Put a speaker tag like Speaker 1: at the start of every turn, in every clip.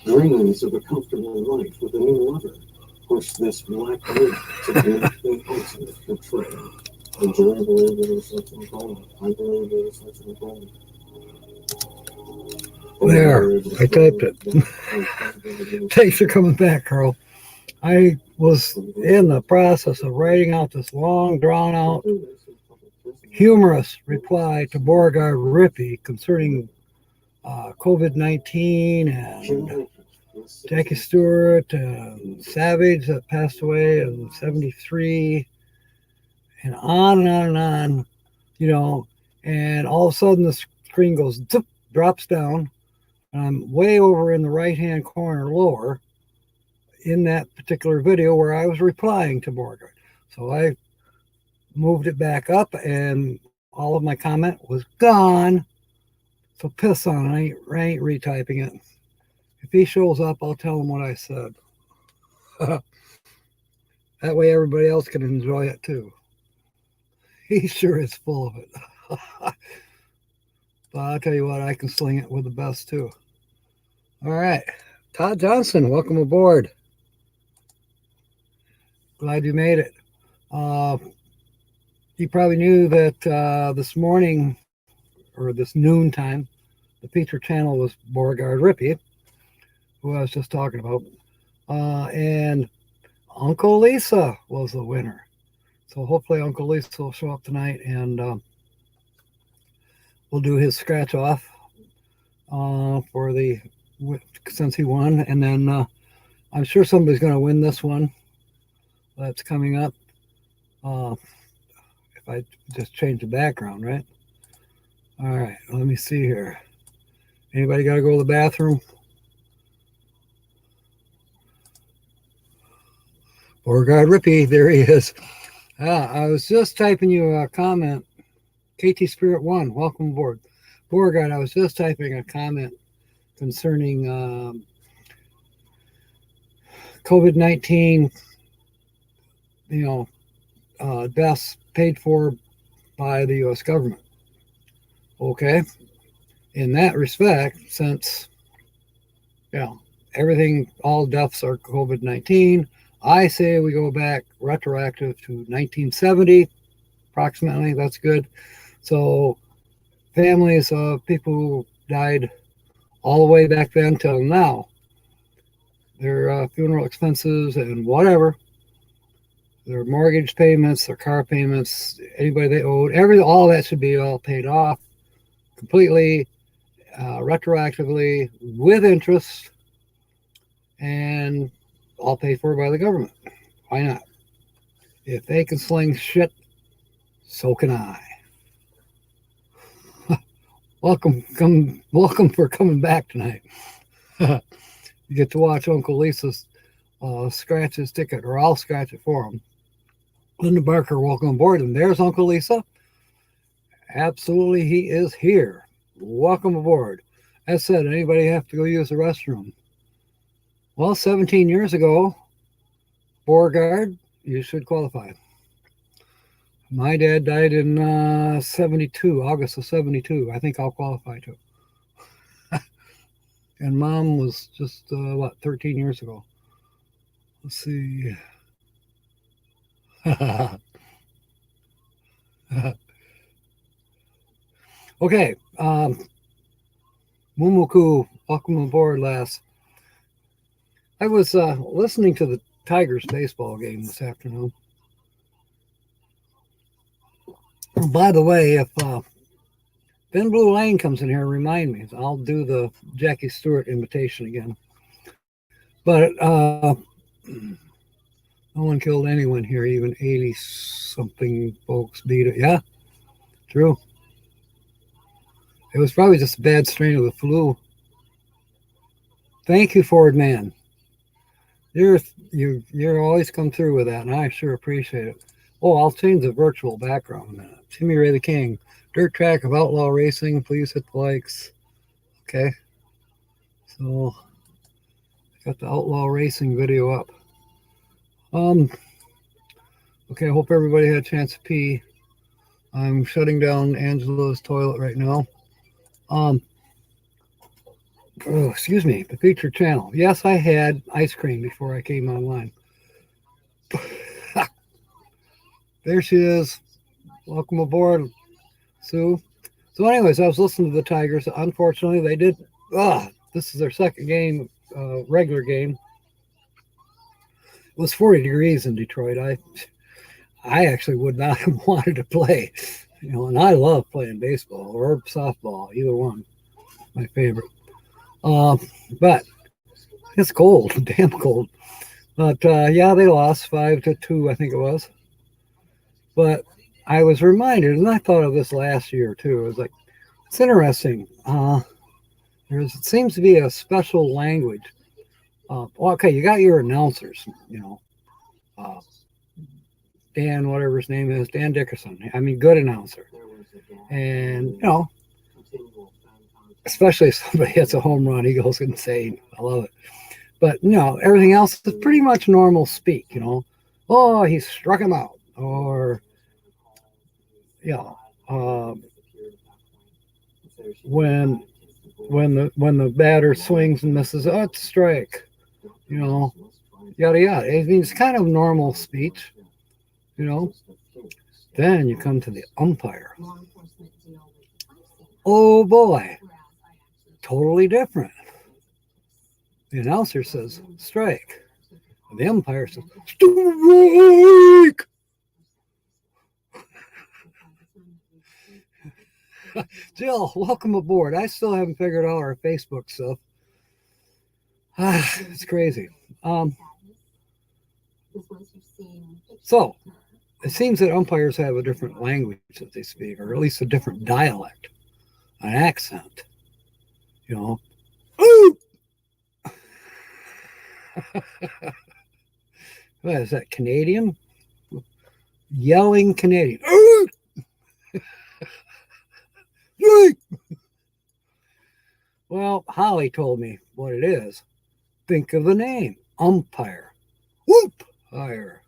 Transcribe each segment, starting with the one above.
Speaker 1: Dreams of a comfortable life with a new lover. Push this black weight to make the ultimate betrayal. And do I believe there is such a goal? I believe there is such a goal.
Speaker 2: There, I typed it. Thanks for coming back, Carl. I was in the process of writing out this long, drawn-out, humorous reply to Beauregard Rippey concerning COVID-19 and Jackie Stewart and Savage that passed away in 73, and on and on and on, you know, and all of a sudden the screen goes, zip, drops down, and I'm way over in the right-hand corner lower in that particular video where I was replying to Beauregard. So I moved it back up, and all of my comment was gone. So piss on it. I ain't retyping it. If he shows up, I'll tell him what I said. That way everybody else can enjoy it too. He sure is full of it. But I'll tell you what, I can sling it with the best too. All right. Todd Johnson, welcome aboard. Glad you made it. You probably knew that this morning, or this noon time, the feature channel was Beauregard Rippey, who I was just talking about. And Uncle Lisa was the winner. So hopefully Uncle Lisa will show up tonight, and we'll do his scratch off for the, since he won. And then I'm sure somebody's going to win this one that's coming up. If I just change the background, right? All right, let me see here. Anybody got to go to the bathroom? Beauregard Rippey, there he is. I was just typing you a comment. KT Spirit 1, welcome aboard. Beauregard, I was just typing a comment concerning COVID-19, you know, deaths paid for by the U.S. government. Okay. In that respect, since, you know, everything, all deaths are COVID-19, I say we go back retroactive to 1970, approximately. That's good. So families of people who died all the way back then till now, their funeral expenses and whatever, their mortgage payments, their car payments, anybody they owed, all that should be all paid off completely, retroactively, with interest, and all paid for by the government. Why not? If they can sling shit, so can I. Welcome for coming back tonight. You get to watch Uncle Lisa's scratch his ticket, or I'll scratch it for him. Linda Barker, welcome aboard. And there's Uncle Lisa. Absolutely, he is here. Welcome aboard. As said, anybody have to go use the restroom? Well, 17 years ago, Beauregard, you should qualify. My dad died in 72, August of 72. I think I'll qualify too. And Mom was just, 13 years ago. Let's see. Okay. Mumuku, welcome aboard, lass. I was listening to the Tigers baseball game this afternoon. By the way, if Ben Blue Lane comes in here, remind me. I'll do the Jackie Stewart invitation again. But no one killed anyone here, even 80-something folks beat it. Yeah, true. It was probably just a bad strain of the flu. Thank you, Ford Man. You're always come through with that, and I sure appreciate it. Oh, I'll change the virtual background in a minute. Timmy Ray the King. Dirt track of outlaw racing. Please hit the likes. Okay. So, got the outlaw racing video up. Okay, I hope everybody had a chance to pee. I'm shutting down Angela's toilet right now. oh, excuse me, the featured channel. Yes, I had ice cream before I came online. There she is. Welcome aboard, Sue. So anyways, I was listening to the Tigers. Unfortunately, they did. This is their second game, regular game. It was 40 degrees in Detroit. I actually would not have wanted to play, and I love playing baseball or softball, either one, my favorite. But it's cold, damn cold. But yeah, they lost 5-2, I think it was. But I was reminded, and I thought of this last year too. It was like, it's interesting. It seems to be a special language. Okay, you got your announcers, Dan, whatever his name is, Dan Dickerson. I mean, good announcer. And, especially if somebody hits a home run, he goes insane. I love it. But, everything else is pretty much normal speak, Oh, he struck him out. Or, when the batter swings and misses, oh, it's a strike. Yada yada. I mean, it's kind of normal speech, Then you come to the umpire. Oh boy, totally different. The announcer says strike. The umpire says strike. Jill, welcome aboard. I still haven't figured out our Facebook stuff. It's crazy. So it seems that umpires have a different language that they speak, or at least a different dialect, an accent. Ooh! What is that, Canadian? Yelling Canadian. Well, Holly told me what it is. Think of the name, umpire. Whoop-ire.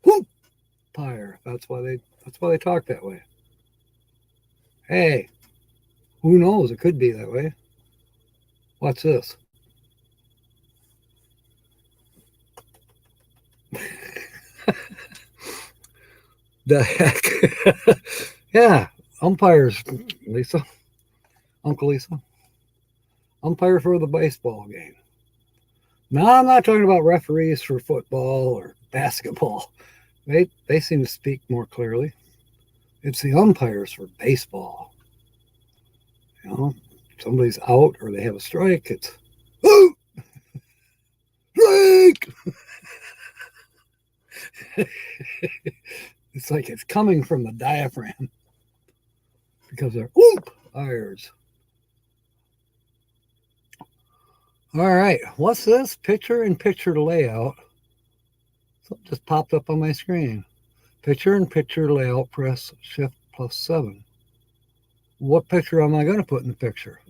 Speaker 2: Whoop-ire. That's why they talk that way. Hey, who knows? It could be that way. What's this? The heck? Yeah, umpires, Lisa. Uncle Lisa. Umpire for the baseball game. Now, I'm not talking about referees for football or basketball. They seem to speak more clearly. It's the umpires for baseball. Somebody's out or they have a strike. It's strike. It's like it's coming from the diaphragm because they're umpires. All right, what's this? Picture-in-picture layout. Something just popped up on my screen. Picture-in-picture layout, press Shift+7. What picture am I going to put in the picture?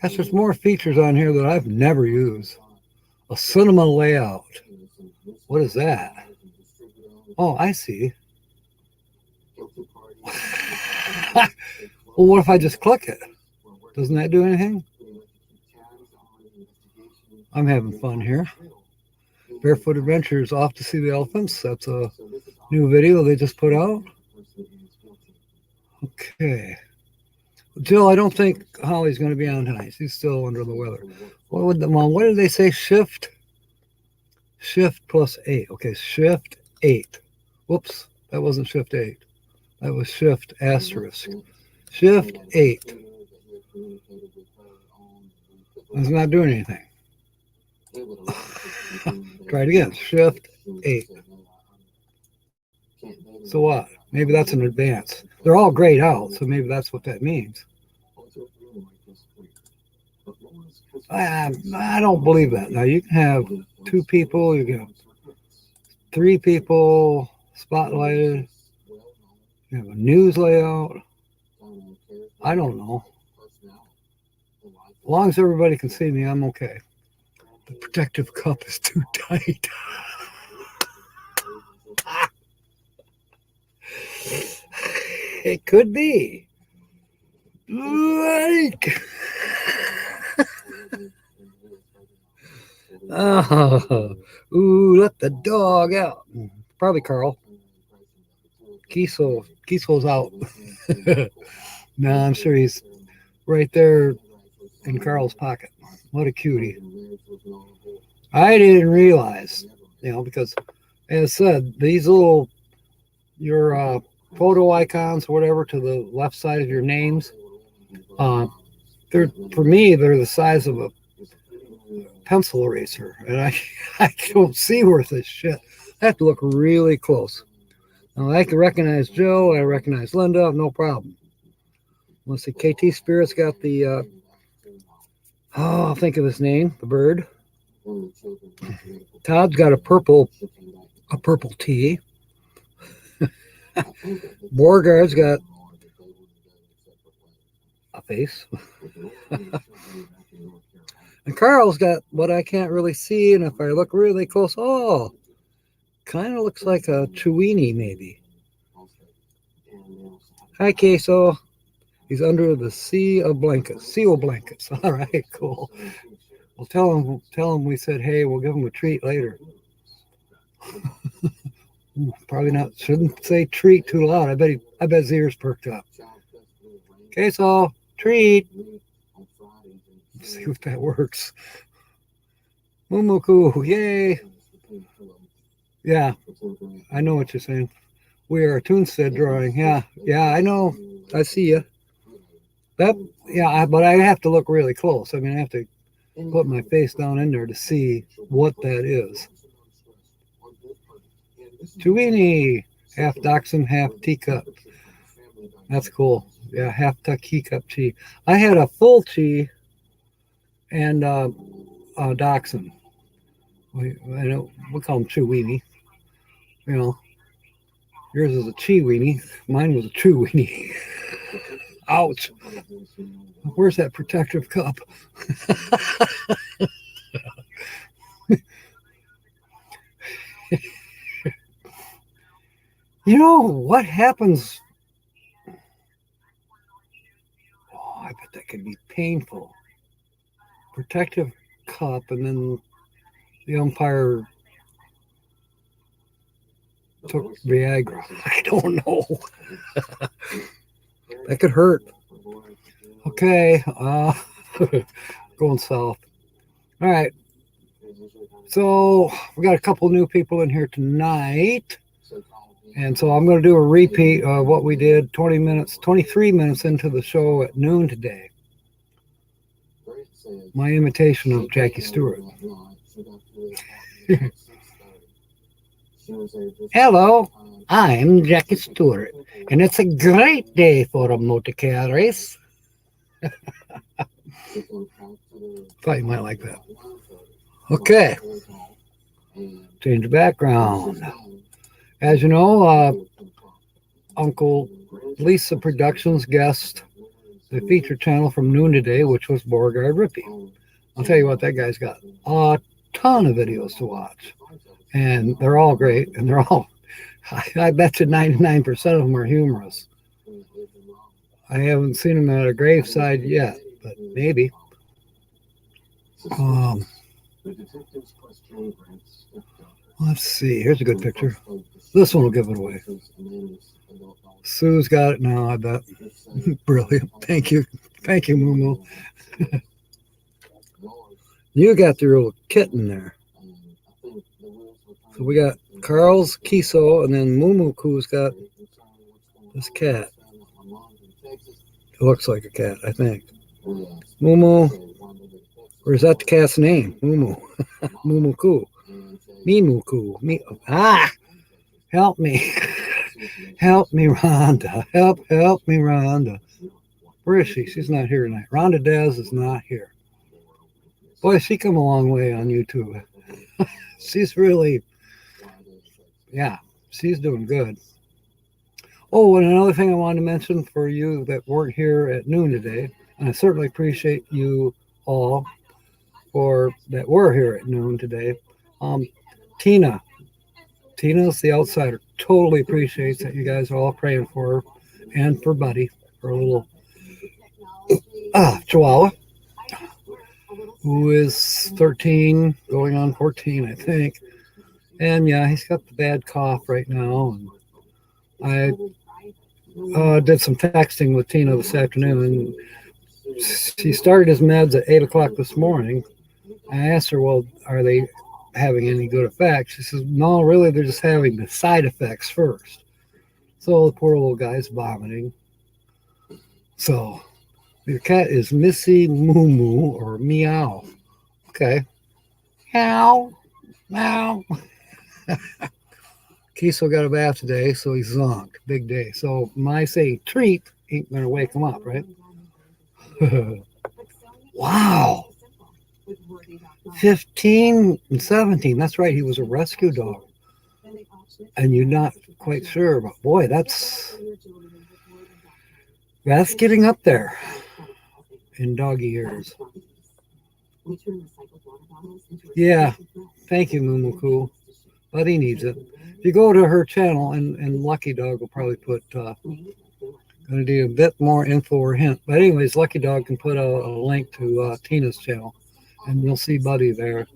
Speaker 2: Gosh, there's more features on here that I've never used. A cinema layout. What is that? Oh, I see. Well, what if I just click it? Doesn't that do anything? I'm having fun here. Barefoot Adventures off to see the elephants. That's a new video they just put out. Okay. Jill, I don't think Holly's going to be on tonight. She's still under the weather. What did they say? Shift +8. Okay, Shift 8. Whoops, that wasn't Shift 8. That was Shift asterisk. Shift 8. It's not doing anything. Try it again. Shift 8. So what? Maybe that's an advance. They're all grayed out, so maybe that's what that means. I don't believe that. Now you can have 2 people, you can have 3 people spotlighted. You have a news layout. I don't know. As long as everybody can see me, I'm okay. The protective cup is too tight. It could be. Like. Oh, ooh, let the dog out. Probably Carl. Kiesel's out. No, I'm sure he's right there in Carl's pocket. What a cutie. I didn't realize, because as said, these little, your photo icons or whatever to the left side of your names, for me, they're the size of a pencil eraser, and I don't see worth this shit. I have to look really close. Now, I can recognize Joe, I recognize Linda, no problem. Let's see, KT Spirit's got the, I'll think of his name, the bird. Todd's got a purple tee. Borgard's got a face. And Carl's got what I can't really see, and if I look really close, kind of looks like a Chewini, maybe. Hi, Queso. He's under the seal blankets. All right, cool. Well, tell him we said, hey, we'll give him a treat later. Probably not. Shouldn't say treat too loud. I bet his ears perked up. Queso, treat. Let's see if that works. Mumuku, yay. Yeah, I know what you're saying. We are a Toonstead drawing. Yeah, I know. I see you. But I have to look really close. I mean, I have to put my face down in there to see what that is. Chewini, half dachshund, half teacup. That's cool. Yeah, half teacup chi. I had a full chi and a dachshund. We call them Chewini. Yours is a chi weenie. Mine was a true weenie. Ouch. Where's that protective cup? What happens? I bet that could be painful. Protective cup, and then the umpire took Viagra. I don't know. That could hurt. Okay, going south. All right. So we got a couple new people in here tonight. And so I'm going to do a repeat of what we did 23 minutes into the show at noon today. My imitation of Jackie Stewart. Hello, I'm Jackie Stewart, and it's a great day for a motorcar race. Thought you might like that. Okay. Change the background. As you know, Uncle Lisa Productions guest the feature channel from noon today, which was Beauregard Rippey. I'll tell you what, that guy's got a ton of videos to watch. And they're all great, and they're all, I bet you 99% of them are humorous. I haven't seen them at a graveside yet, but maybe. Let's see, here's a good picture. This one will give it away. Sue's got it now, I bet. Brilliant. Thank you, Moo. You got the little kitten there. So we got Carl's Kiso, and then Mumuku's got this cat. It looks like a cat, I think. Mumu. Or is that the cat's name? Mumu. Mumuku. Mimuku. Help me. Help me, Rhonda. Help me, Rhonda. Where is she? She's not here tonight. Rhonda Dez is not here. Boy, she come a long way on YouTube. She's really, she's doing good. Oh, and another thing I wanted to mention for you that weren't here at noon today, and I certainly appreciate you all that were here at noon today. Tina's the outsider. Totally appreciates that you guys are all praying for her and for Buddy, for a little Chihuahua. who is 13, going on 14, I think. And yeah, he's got the bad cough right now. And I did some texting with Tina this afternoon. She started his meds at 8 o'clock this morning. I asked her, well, are they having any good effects? She says, no, really, they're just having the side effects first. So the poor little guy's vomiting. So your cat is Missy Moo Moo or Meow. Okay. Meow. Meow. Kiesel got a bath today, so he's zonked. Big day. So my saying treat ain't going to wake him up, right? Wow. 15 and 17. That's right. He was a rescue dog. And you're not quite sure, but boy, that's getting up there in doggy years. Yeah. Thank you, Mumuku. But he needs it. If you go to her channel, and Lucky Dog will probably put, going to do a bit more info or hint. But anyways, Lucky Dog can put a link to Tina's channel, and you'll see Buddy there.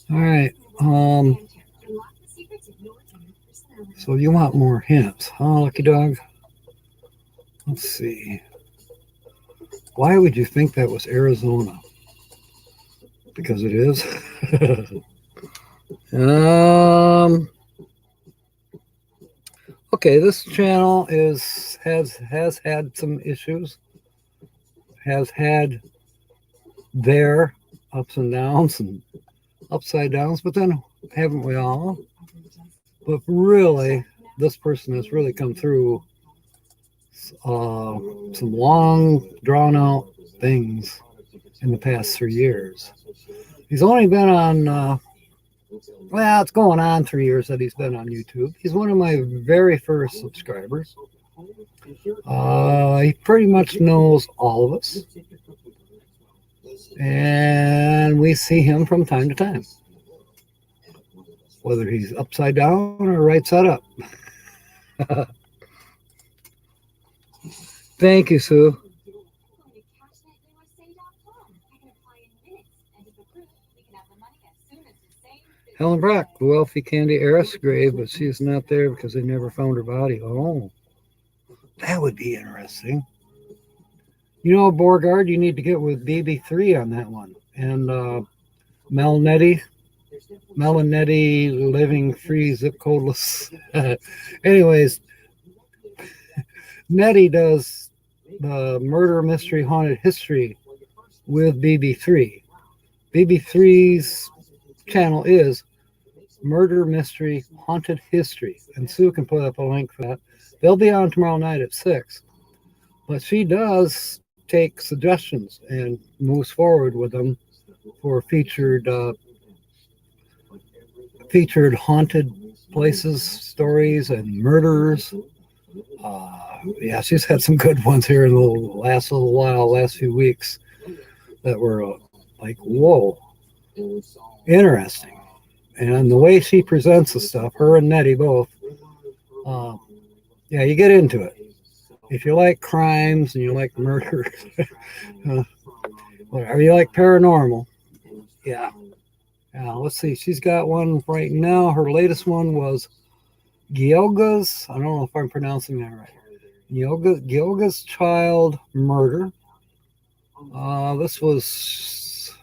Speaker 2: All right. So you want more hints, huh, Lucky Dog? Let's see. Why would you think that was Arizona? Because it is. Okay, this channel has had some issues. Has had their ups and downs and upside downs, but then haven't we all? But really, this person has really come through some long, drawn-out things in the past 3 years. He's only been on, well, it's going on 3 years that he's been on YouTube. He's one of my very first subscribers. He pretty much knows all of us. And we see him from time to time. Whether he's upside down or right side up. Thank you, Sue. Helen Brock, the wealthy Candy heiress grave, but she is not there because they never found her body. Oh, that would be interesting. You know, Borgard, you need to get with BB3 on that one. And MelNEtteLivingFreeZipCodeless. Anyways, Nettie does the murder mystery haunted history with BB3. BB3's channel is Murder Mystery Haunted History, and Sue can put up a link for that. They'll be on tomorrow night at 6, but she does take suggestions and moves forward with them for featured haunted places, stories, and murders. Yeah, she's had some good ones here in the last few weeks that were like, whoa, interesting. And the way she presents the stuff, her and Nettie both, yeah, you get into it. If you like crimes and you like murder, whatever you like paranormal, yeah. Let's see. She's got one right now. Her latest one was Gyoga's. I don't know if I'm pronouncing that right. Gyoga's Child Murder. This was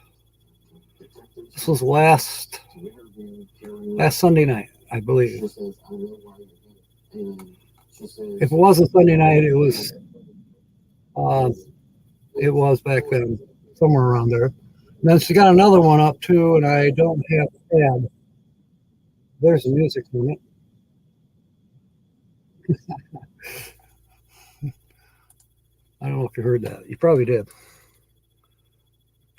Speaker 2: last Sunday night, I believe. If it wasn't Sunday night, it was back then, somewhere around there. And then she got another one up too, and I don't have the tab. There's the music in it. I don't know if you heard that. You probably did.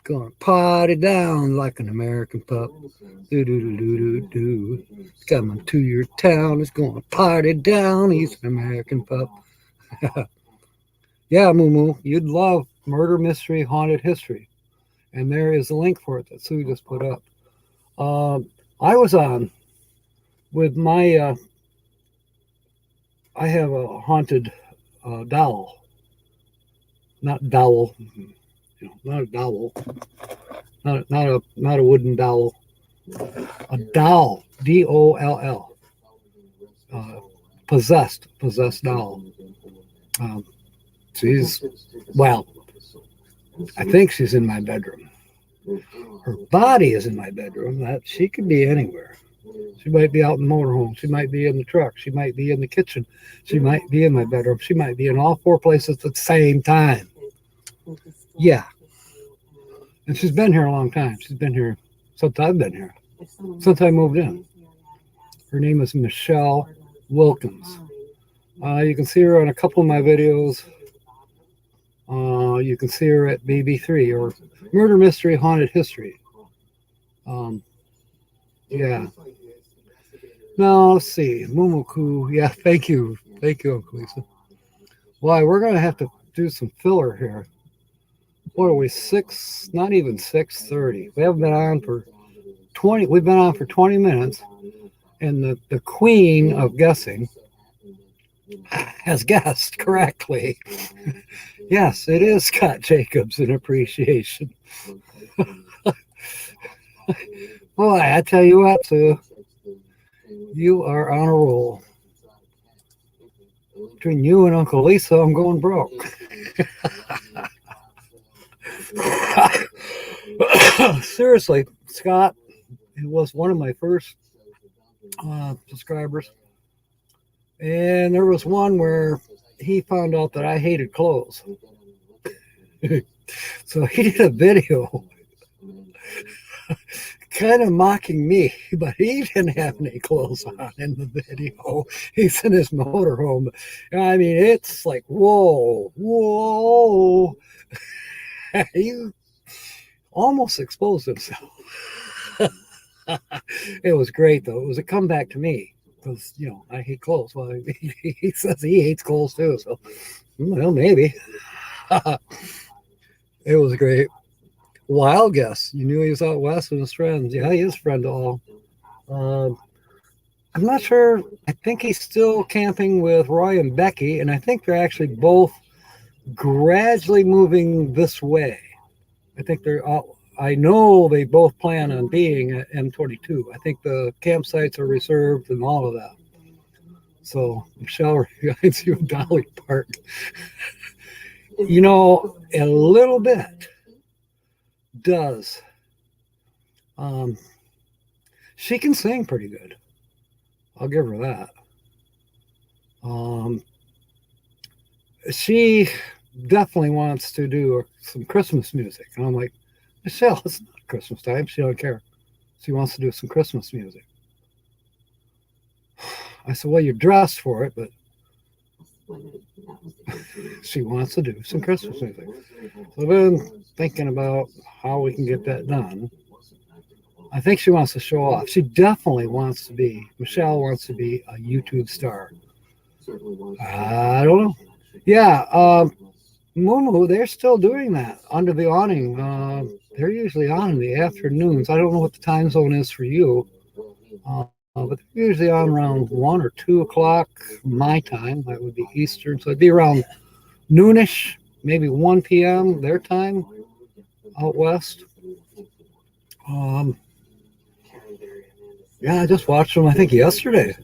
Speaker 2: Gonna party down like an American pup. Do do do do do do. Coming to your town. It's gonna party down. He's an American pup. Yeah, Moo Moo, you'd love Murder Mystery Haunted History, and there is a link for it that Sue just put up. I was on with my. I have a haunted dowel, not dowel. not a dowel, not a wooden dowel, a doll, DOLL, possessed doll. She's, well, I think she's in my bedroom. Her body is in my bedroom. That she could be anywhere. She might be out in the motorhome. She might be in the truck. She might be in the kitchen. She might be in my bedroom. She might be in all four places at the same time. Yeah. And she's been here a long time. She's been here since I've been here, since I moved in. Her name is Michelle Wilkins. You can see her on a couple of my videos. You can see her at BB3 or Murder Mystery Haunted History. Yeah. Now, let's see. Mumuku. Yeah, thank you. Thank you, Uncle Lisa. Why, we're going to have to do some filler here. What are we, 6? Not even 6:30. We haven't been on for 20. We've been on for 20 minutes. And the queen of guessing has guessed correctly. Yes, it is Scott Jacobs in appreciation. Boy, I tell you what, Sue, you are on a roll. Between you and Uncle Lisa, I'm going broke. Seriously, Scott, he was one of my first subscribers. And there was one where he found out that I hated clothes. So he did a video kind of mocking me, but he didn't have any clothes on in the video. He's in his motorhome. I mean, it's like, whoa. He almost exposed himself. It was great, though. It was a comeback to me because, I hate clothes. Well, he says he hates clothes, too. So, well, maybe. It was great. Wild guess. You knew he was out west with his friends. Yeah, he is a friend to all. I'm not sure. I think he's still camping with Roy and Becky, and I think they're actually both gradually moving this way. I think I know they both plan on being at M22. I think the campsites are reserved and all of that. So Michelle reminds you of Dolly Parton. A little bit does. She can sing pretty good. I'll give her that. She definitely wants to do some Christmas music. And I'm like, Michelle, it's not Christmas time. She don't care. She wants to do some Christmas music. I said, well, you're dressed for it, but she wants to do some Christmas music. So I've been thinking about how we can get that done. I think she wants to show off. She definitely wants to be, Michelle wants to be a YouTube star. I don't know. Yeah, Mumu, they're still doing that under the awning. They're usually on in the afternoons. I don't know what the time zone is for you, but they're usually on around 1 or 2 o'clock my time. That would be Eastern, so it'd be around noonish, maybe 1 p.m. their time out west. Yeah, I just watched them, I think, yesterday.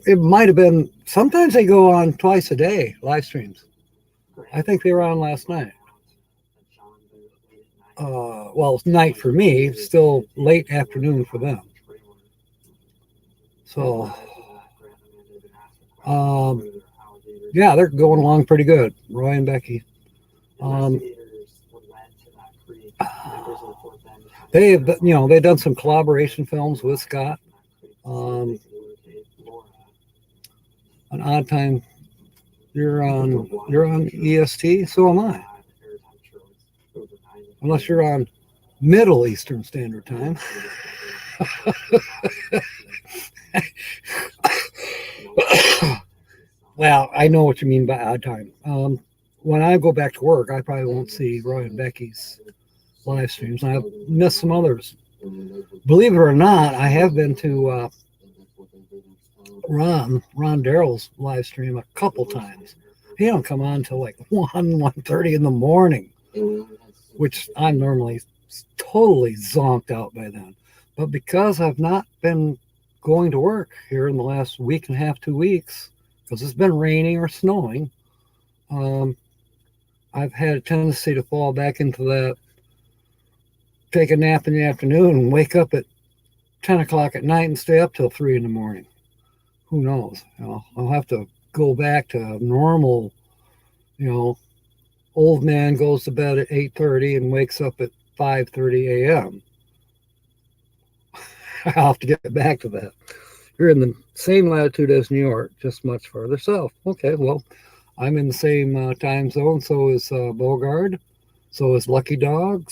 Speaker 2: It might have been, sometimes they go on twice a day, live streams. I think they were on last night. Well, it's night for me, still late afternoon for them. So, yeah, they're going along pretty good, Roy and Becky. They've done some collaboration films with Scott. An odd time. You're on EST, so am I. Unless you're on Middle Eastern Standard Time. Well, I know what you mean by odd time. When I go back to work, I probably won't see Roy and Becky's live streams. I've missed some others. Believe it or not, I have been to Ron Darrell's live stream a couple times. He don't come on till like 1:30 in the morning, which I'm normally totally zonked out by then. But because I've not been going to work here in the last week and a half, 2 weeks, because it's been raining or snowing, I've had a tendency to fall back into that, take a nap in the afternoon and wake up at 10 o'clock at night and stay up till 3 in the morning. Who knows? I'll have to go back to normal, old man goes to bed at 8:30 and wakes up at 5:30 a.m. I'll have to get back to that. You're in the same latitude as New York, just much further south. Okay, well, I'm in the same time zone. So is Bogard. So is Lucky Dog.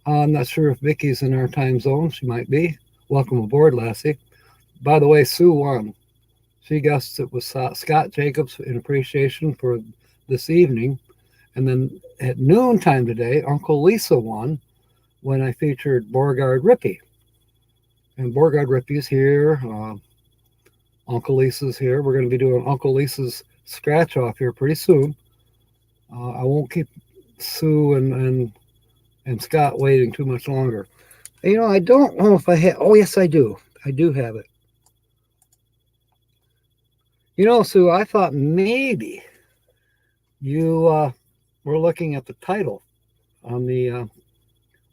Speaker 2: I'm not sure if Vicky's in our time zone. She might be. Welcome aboard, Lassie. By the way, Sue won. She guessed it was Scott Jacobs in appreciation for this evening. And then at noontime today, Uncle Lisa won when I featured Beauregard Rippey. And Beauregard Rippey's here. Uncle Lisa's here. We're going to be doing Uncle Lisa's scratch off here pretty soon. I won't keep Sue and Scott waiting too much longer. I don't know if I have. Oh, yes, I do. I do have it. Sue, I thought maybe you were looking at the title on the, well,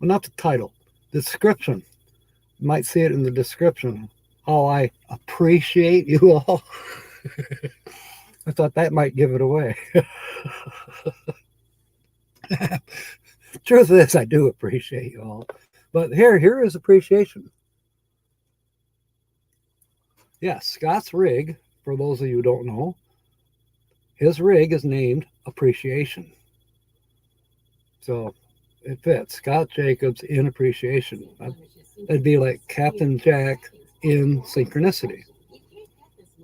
Speaker 2: not the title, the description. You might see it in the description. How I appreciate you all. I thought that might give it away. Truth is, I do appreciate you all. But here is appreciation. Yes, Scott's rig, for those of you who don't know, his rig is named Appreciation. So it fits. Scott Jacobs in Appreciation. That'd be like Captain Jack in Synchronicity.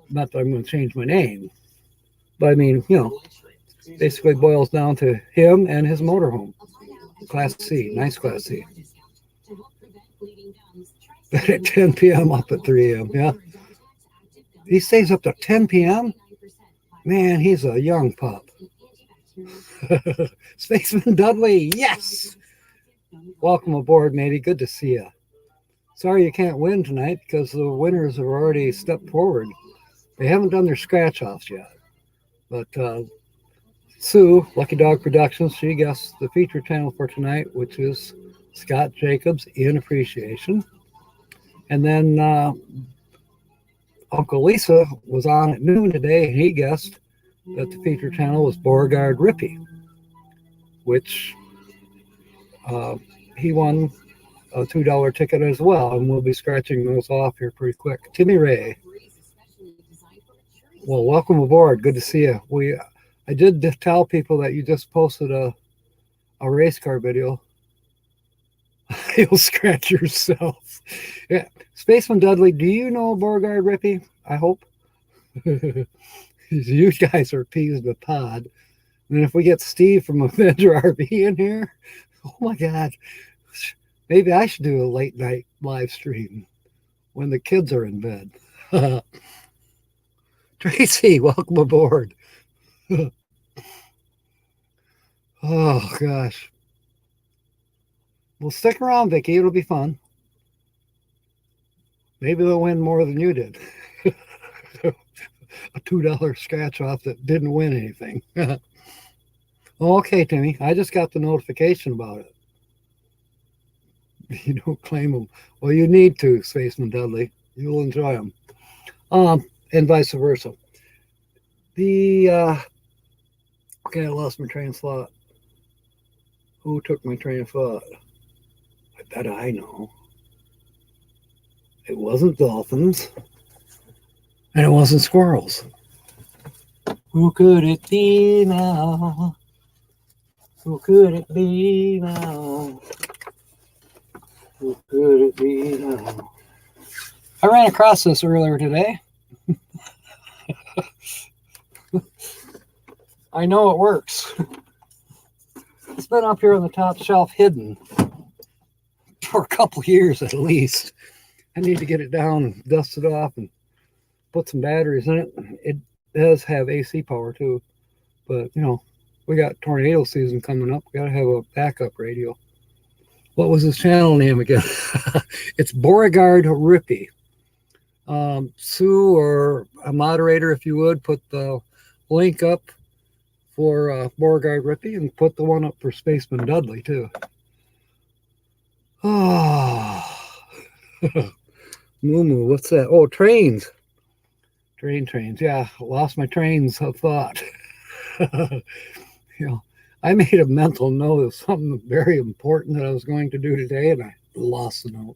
Speaker 2: Not that I'm going to change my name, but I mean, basically boils down to him and his motorhome. Class C, nice Class C. But at 10 p.m. up at 3 a.m. Yeah. He stays up to 10 p.m. Man, he's a young pup. Spaceman Dudley, yes. Welcome aboard, matey. Good to see you. Sorry you can't win tonight because the winners have already stepped forward. They haven't done their scratch-offs yet. But Sue, Lucky Dog Productions, she guessed the feature channel for tonight, which is Scott Jacobs in Appreciation. And then Uncle Lisa was on at noon today, and he guessed that the feature channel was Beauregard Rippey, which he won a $2 ticket as well, and we'll be scratching those off here pretty quick. Timmy Ray. Well, welcome aboard. Good to see you. I did tell people that you just posted a race car video. You'll scratch yourself. Yeah. Spaceman Dudley, do you know Beauregard Rippey? I hope. You guys are peas with Pod. And if we get Steve from Avenger RV in here, oh my God. Maybe I should do a late night live stream when the kids are in bed. Tracy, welcome aboard. Oh, gosh. Well, stick around, Vicky. It'll be fun. Maybe they'll win more than you did. A $2 scratch off that didn't win anything. Okay, Timmy. I just got the notification about it. You don't claim them. Well, you need to, Spaceman Dudley. You'll enjoy them. And vice versa. Okay, I lost my train of thought. Who took my train of thought? I bet I know. It wasn't dolphins. And it wasn't squirrels. Who could it be now? Who could it be now? Who could it be now? I ran across this earlier today. I know it works. It's been up here on the top shelf hidden for a couple years at least. I need to get it down and dust it off and put some batteries in it. It does have AC power too, But, we got tornado season coming up. We got to have a backup radio. What was his channel name again? It's Beauregard Rippey. Sue, or a moderator, if you would, put the link up for Beauregard Rippey, and put the one up for Spaceman Dudley, too. Oh, Moo, what's that? Oh, trains. Trains. Yeah, lost my trains of thought. I made a mental note of something very important that I was going to do today, and I lost the note.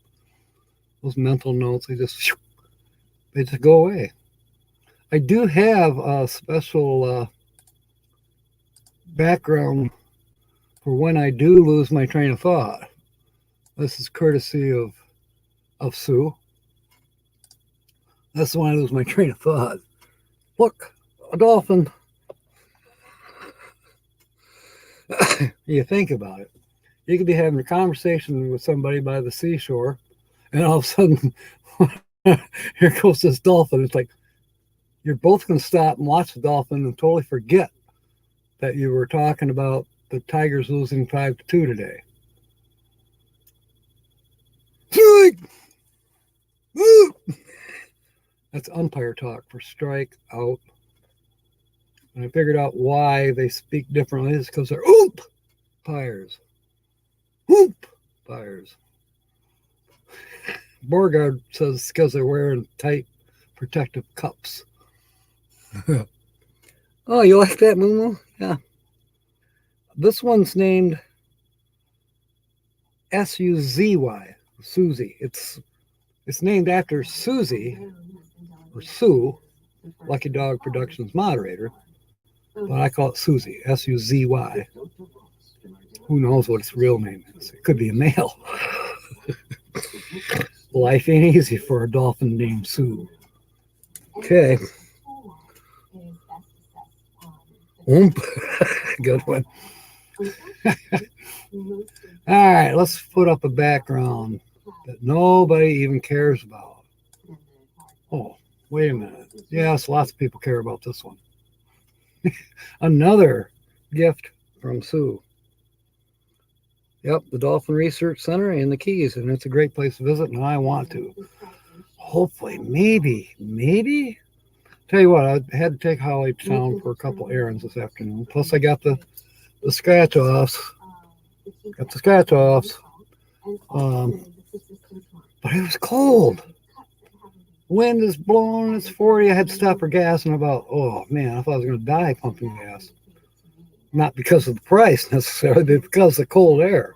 Speaker 2: Those mental notes, they just go away. I do have a special background for when I do lose my train of thought. This is courtesy of Sue. That's when I lose my train of thought. Look, a dolphin. You think about it. You could be having a conversation with somebody by the seashore, and all of a sudden, here goes this dolphin. It's like you're both going to stop and watch the dolphin and totally forget that you were talking about the Tigers losing 5-2 today. That's umpire talk for strike out. And I figured out why they speak differently. It's because they're umpires. Umpires. Beauregard says it's because they're wearing tight protective cups. Oh, you like that, Moo? Yeah. This one's named Suzy. Susie. It's named after Susie, or Sue, Lucky Dog Productions moderator, but I call it Suzy, Suzy. Who knows what its real name is? It could be a male. Life ain't easy for a dolphin named Sue. Okay. Good one. All right, let's put up a background that nobody even cares about. Oh, wait a minute. Yes, lots of people care about this one. Another gift from Sue. Yep, the Dolphin Research Center in the Keys, and it's a great place to visit, and I want to. Hopefully, maybe. Tell you what, I had to take Holly to town for a couple errands this afternoon. Plus, I got the scratch-offs. But it was cold. Wind is blowing, it's 40. I had to stop for gas, and about, oh man, I thought I was going to die pumping gas. Not because of the price necessarily, but because of the cold air.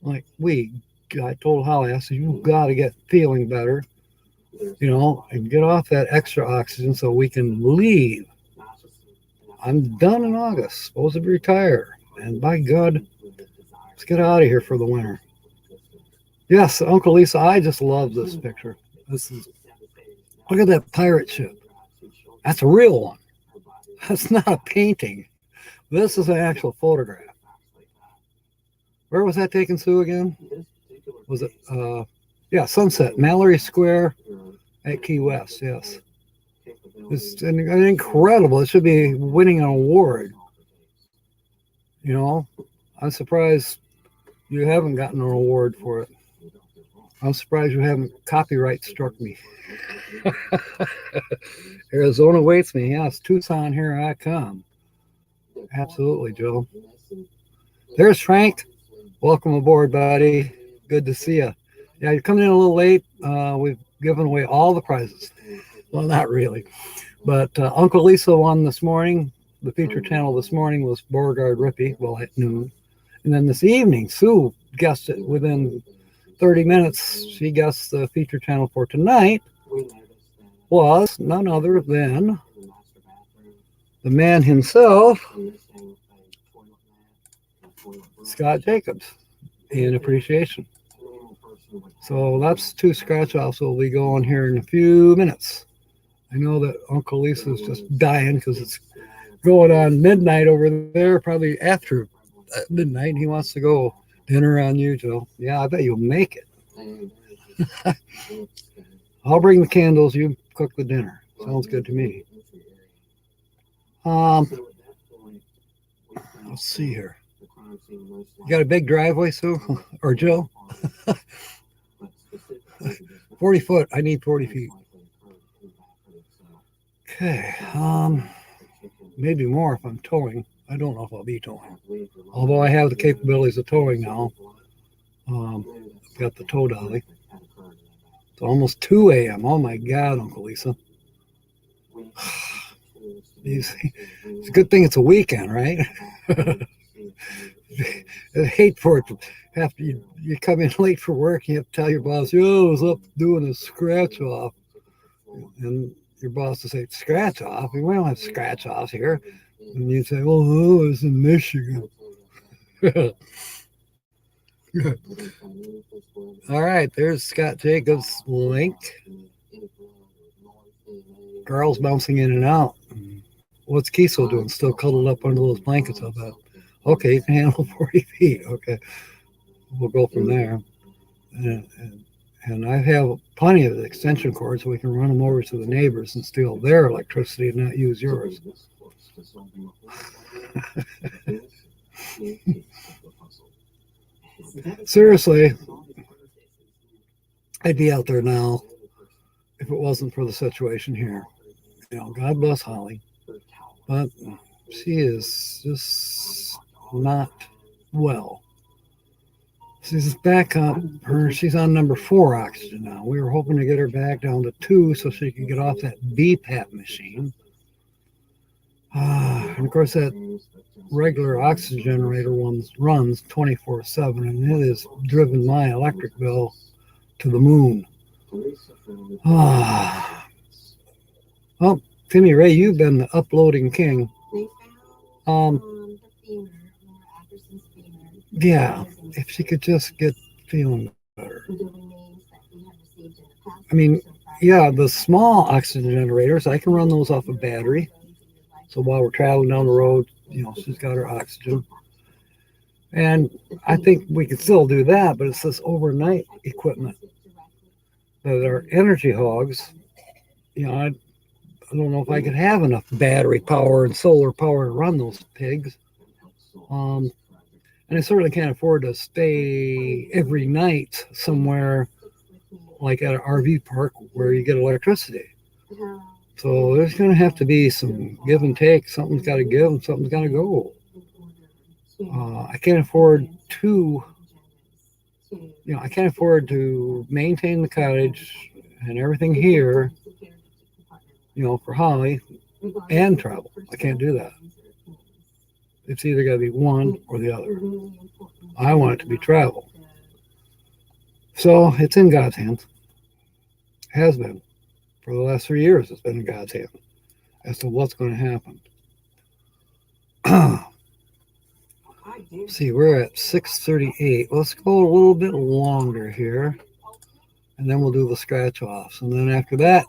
Speaker 2: Like, I told Holly, I said, you've got to get feeling better, and get off that extra oxygen so we can leave. I'm done in August, supposed to retire. And by God, let's get out of here for the winter. Yes, Uncle Lisa, I just love this picture. Look at that pirate ship. That's a real one. That's not a painting. This is an actual photograph. Where was that taken, Sue, again? Was it, Sunset, Mallory Square at Key West, yes. It's an incredible. It should be winning an award. I'm surprised you haven't gotten an award for it. I'm surprised you haven't copyright struck me. Arizona waits me. Yes, Tucson, here I come. Absolutely, Joe. There's Frank. Welcome aboard, buddy. Good to see you. Yeah, you're coming in a little late. We've given away all the prizes. Well, not really. But Uncle Lisa won this morning. The feature channel this morning was Beauregard Rippey, at noon. And then this evening, Sue guessed it within 30 minutes. She guessed the feature channel for tonight was none other than the man himself, Scott Jacobs, in appreciation. So that's 2 scratch-offs will be going here in a few minutes. I know that Uncle Lisa's just dying because it's going on midnight over there, probably after midnight. He wants to go dinner on you, Joe. Yeah, I bet you'll make it. I'll bring the candles. You cook the dinner. Sounds good to me. Let's see here.
Speaker 1: The crime scene most
Speaker 2: You got a big driveway, Sue? Or Joe?
Speaker 1: but specifically
Speaker 2: 40 foot. I need 40 feet. Okay. Maybe more if I'm towing. I don't know if I'll be towing. Although I have the capabilities of towing now. Got the tow dolly. It's almost 2 a.m. Oh my God, Uncle Lisa. It's a good thing it's a weekend, right? I hate for it to after you come in late for work, you have to tell your boss, "Yo, I was up doing a scratch off," and your boss will say, "Scratch off? We don't have scratch offs here." And you say, "Oh, I was in Michigan." All right, there's Scott Jacobs' link. Girls bouncing in and out. What's Kiesel doing? Still cuddled up under those blankets, I bet. Okay, you can handle 40 feet. Okay, we'll go from there. And I have plenty of extension cords so we can run them over to the neighbors and steal their electricity and not use yours. Seriously, I'd be out there now if it wasn't for the situation here. You know, God bless Holly, but she is just not well. She's back up. She's on number 4 oxygen now. We were hoping to get her back down to 2 so she could get off that BPAP machine. And of course, that regular oxygen generator one runs 24/7, and it has driven my electric bill to the moon. Well, Timmy Ray, you've been the uploading king. Yeah, if she could just get feeling better. I mean, yeah, the small oxygen generators, I can run those off a battery. So while we're traveling down the road, you know, she's got her oxygen. And I think we could still do that, but it's this overnight equipment that are energy hogs. You know, I don't know if I could have enough battery power and solar power to run those pigs. And I certainly can't afford to stay every night somewhere like at an RV park where you get electricity. So there's going to have to be some give and take. Something's got to give and something's got to go. I can't afford to, I can't afford to maintain the cottage and everything here, for Holly and travel. I can't do that. It's either got to be one or the other. I want it to be travel. So it's in God's hands. Has been. For the last 3 years, it's been in God's hands as to what's going to happen. See, we're at 6:38. Let's go a little bit longer here, and then we'll do the scratch offs. And then after that,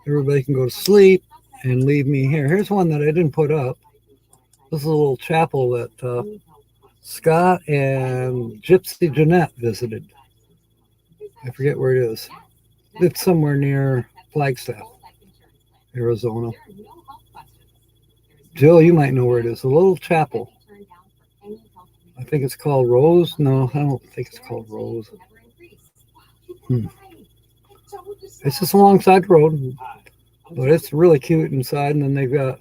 Speaker 2: everybody can go to sleep and leave me here. Here's one that I didn't put up. This is a little chapel that Scott and Gypsy Jeanette visited. I forget where it is. It's somewhere near Flagstaff, Arizona. Jill, you might know where it is. A little chapel. I think it's called Rose. No, I don't think it's called Rose. It's just alongside the road, but it's really cute inside. And then they've got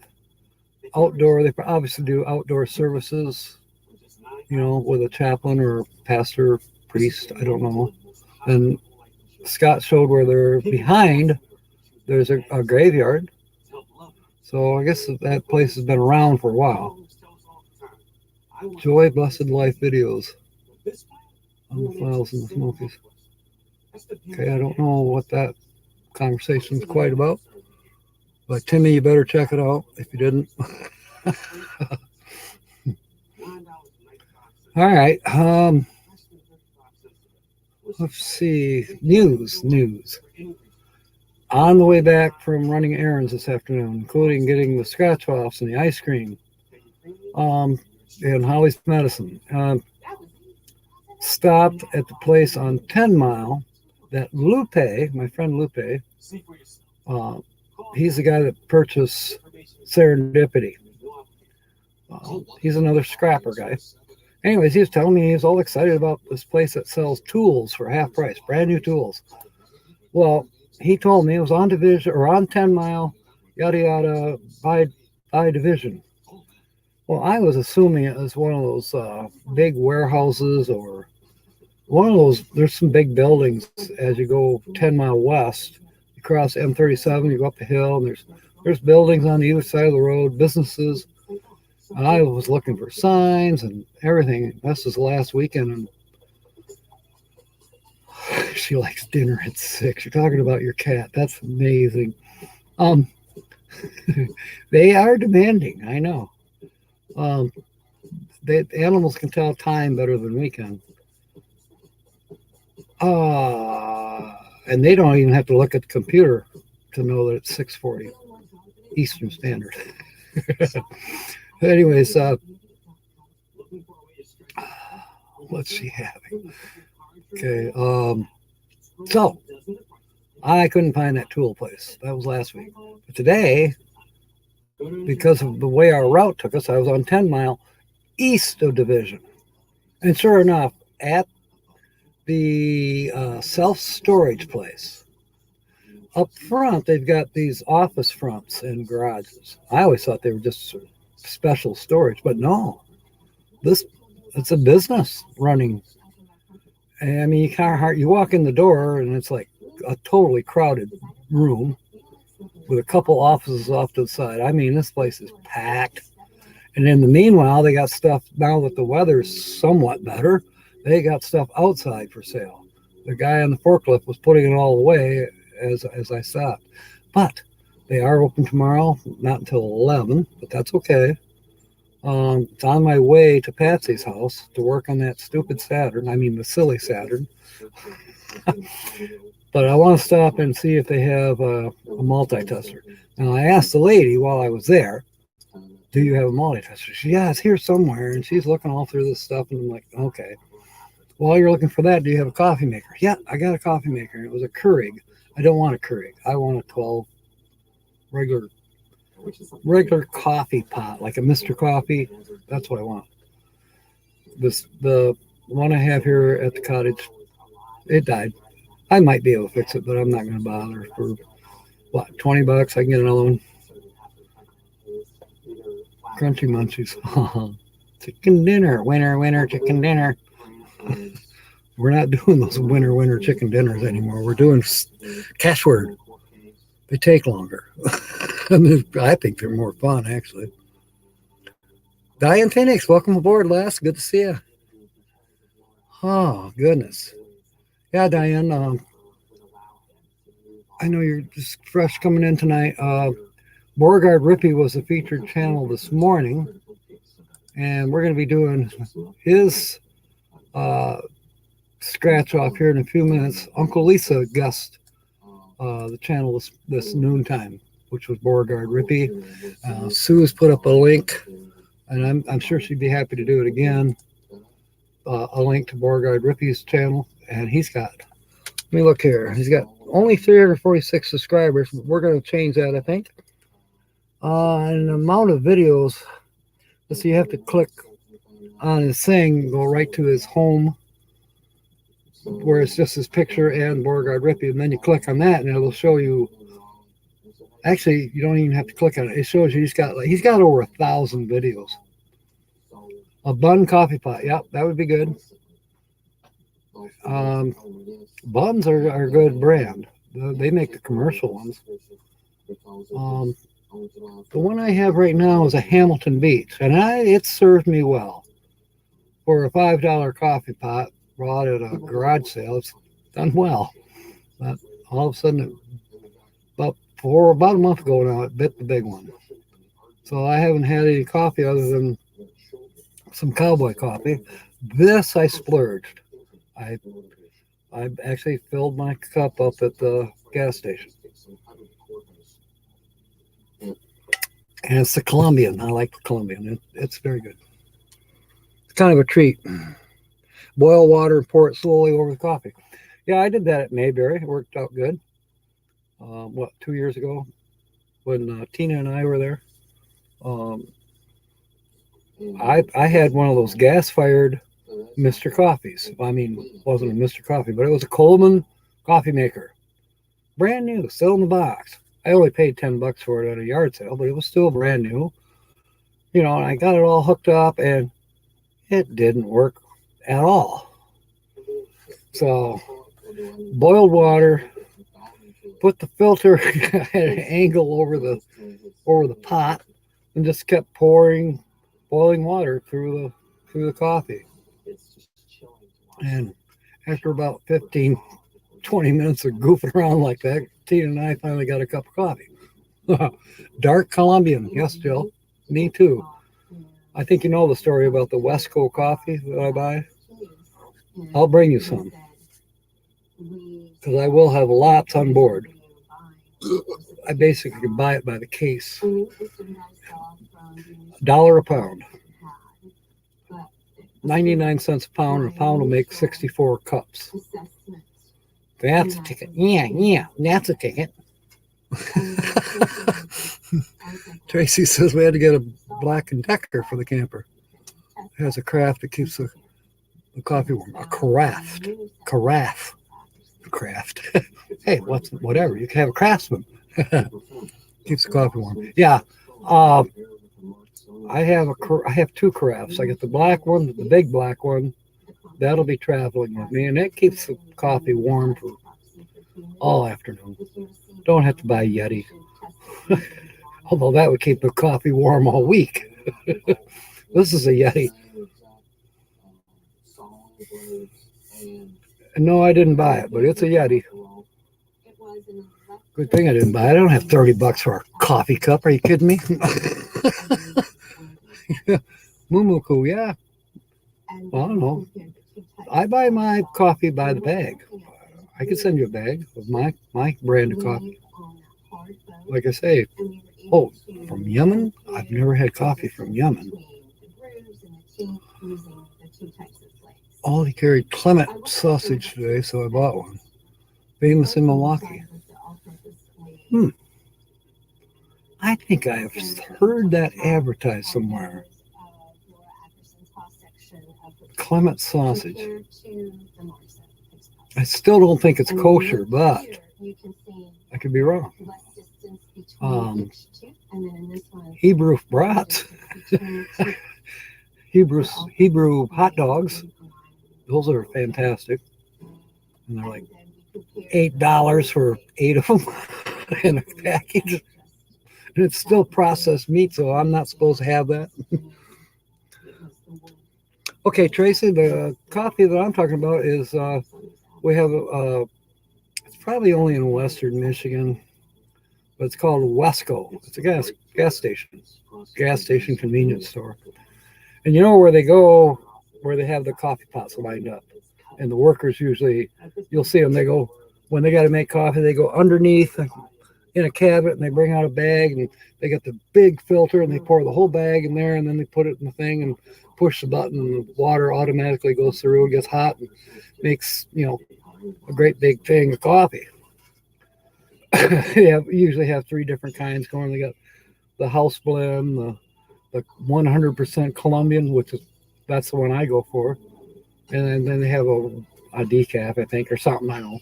Speaker 2: outdoor. They obviously do outdoor services, with a chaplain or pastor, priest. I don't know. And Scott showed where they're behind. There's a graveyard. So I guess that place has been around for a while. Joy Blessed Life videos on the Files and the Smokies. Okay, I don't know what that conversation is quite about. But Timmy, you better check it out if you didn't. All right. Let's see. News. On the way back from running errands this afternoon, including getting the scratch offs and the ice cream, and Holly's medicine. Stopped at the place on 10 Mile that Lupe, my friend Lupe, he's the guy that purchased Serendipity. He's another scrapper guy. Anyways, he was telling me he's all excited about this place that sells tools for half price, brand new tools. Well, he told me it was on Division or on 10 Mile, yada yada, by Division. Well, I was assuming it was one of those big warehouses or one of those. There's some big buildings as you go 10 Mile west. You cross M37, you go up the hill, and there's buildings on either side of the road, businesses. And I was looking for signs and everything. This was last weekend, and she likes dinner at 6. You're talking about your cat. That's amazing. They are demanding. I know. The animals can tell time better than we can. And they don't even have to look at the computer to know that it's 6:40 Eastern Standard. Anyways, what's she having? Okay, so I couldn't find that tool place. That was last week. But today, because of the way our route took us, I was on 10 Mile east of Division. And sure enough, at the self-storage place, up front, they've got these office fronts and garages. I always thought they were just special storage, but no, it's a business running. And I mean, you walk in the door and it's like a totally crowded room with a couple offices off to the side. I mean, this place is packed. And in the meanwhile, they got stuff, now that the weather's somewhat better, they got stuff outside for sale. The guy on the forklift was putting it all away as I stopped. But they are open tomorrow, not until 11, but that's okay. It's on my way to Patsy's house to work on that stupid Saturn. I mean, the silly Saturn. But I want to stop and see if they have a multi-tester. Now, I asked the lady while I was there, do you have a multi-tester? She said, yeah, it's here somewhere. And she's looking all through this stuff. And I'm like, okay. While you're looking for that, do you have a coffee maker? Yeah, I got a coffee maker. It was a Keurig. I don't want a Keurig. I want a 12 regular coffee pot, like a Mr. Coffee. That's what I want. The one I have here at the cottage, it died. I might be able to fix it, but I'm not going to bother. For what, $20? I can get another one. Crunchy munchies. Chicken dinner, winter chicken dinner. We're not doing those winter chicken dinners anymore. We're doing cash word. They take longer. I mean, I think they're more fun, actually. Diane Phoenix, welcome aboard, Les. Good to see you. Oh, goodness. Yeah, Diane, I know you're just fresh coming in tonight. Beauregard Rippey was a featured channel this morning, and we're going to be doing his scratch off here in a few minutes. Uncle Lisa guest the channel this noontime, which was Beauregard Rippey. Sue's put up a link, and I'm sure she'd be happy to do it again. A link to Beauregard Rippey's channel, and he's got, let me look here, he's got only 346 subscribers. We're going to change that, I think. And the amount of videos, so you have to click on his thing, go right to his home, where it's just his picture and Beauregard Rippey, and then you click on that, and it'll show you. Actually, you don't even have to click on it. It shows you he's got over 1,000 videos. A bun coffee pot, yep, that would be good. Buns are a good brand. They make the commercial ones. The one I have right now is a Hamilton Beach, and it served me well. For a $5 coffee pot, bought at a garage sale, it's done well. But all of a sudden, about a month ago now, it bit the big one. So I haven't had any coffee other than some cowboy coffee. This I splurged. I actually filled my cup up at the gas station. And it's the Colombian. I like the Colombian. It's very good. It's kind of a treat. Boil water and pour it slowly over the coffee. Yeah, I did that at Mayberry. It worked out good. 2 years ago when Tina and I were there. I had one of those gas-fired Mr. Coffees. I mean, it wasn't a Mr. Coffee, but it was a Coleman coffee maker. Brand new, still in the box. I only paid $10 for it at a yard sale, but it was still brand new. You know, and I got it all hooked up, and it didn't work at all. So, boiled water, put the filter at an angle over the pot, and just kept pouring boiling water through the coffee. And after about 15, 20 minutes of goofing around like that, Tina and I finally got a cup of coffee. Dark Colombian. Yes, Jill. Me too. I think you know the story about the Wesco coffee that I buy. I'll bring you some, because I will have lots on board. I basically can buy it by the case. $1 a pound. 99 cents a pound, and a pound will make 64 cups. That's a ticket. Yeah, that's a ticket. Tracy says we had to get a Black & Decker for the camper. It has a carafe that keeps the coffee warm. A carafe. Hey, whatever. You can have a Craftsman. Keeps the coffee warm. Yeah. I have two carafes. I get the black one, the big black one. That'll be traveling with me, and it keeps the coffee warm for all afternoon. Don't have to buy Yeti. Although that would keep the coffee warm all week. This is a Yeti. No, I didn't buy it, but it's a Yeti. Good thing I didn't buy it. I don't have $30 for a coffee cup. Are you kidding me? Mumuku, yeah. Well, I don't know. I buy my coffee by the bag. I could send you a bag of my brand of coffee. Like I say, from Yemen? I've never had coffee from Yemen. Oh, he carried Clement sausage today, so I bought one. Famous in Milwaukee. I think I have heard that advertised somewhere. Clement sausage. I still don't think it's kosher, but I could be wrong. Hebrew brats. Hebrew hot dogs. Those are fantastic. And they're like $8 for 8 of them in a package. And it's still processed meat, so I'm not supposed to have that. Okay, Tracy, the coffee that I'm talking about is we have it's probably only in Western Michigan, but it's called Wesco. It's a gas station convenience store. And you know where they go, where they have the coffee pots lined up. And the workers usually, you'll see them, they go, when they got to make coffee, they go underneath in a cabinet, and they bring out a bag, and they got the big filter, and they pour the whole bag in there, and then they put it in the thing and push the button, and the water automatically goes through, it gets hot, and makes, a great big thing of coffee. They usually have 3 different kinds going. They got the house blend, the 100% Colombian, that's the one I go for, and then they have a decaf, I think, or something. I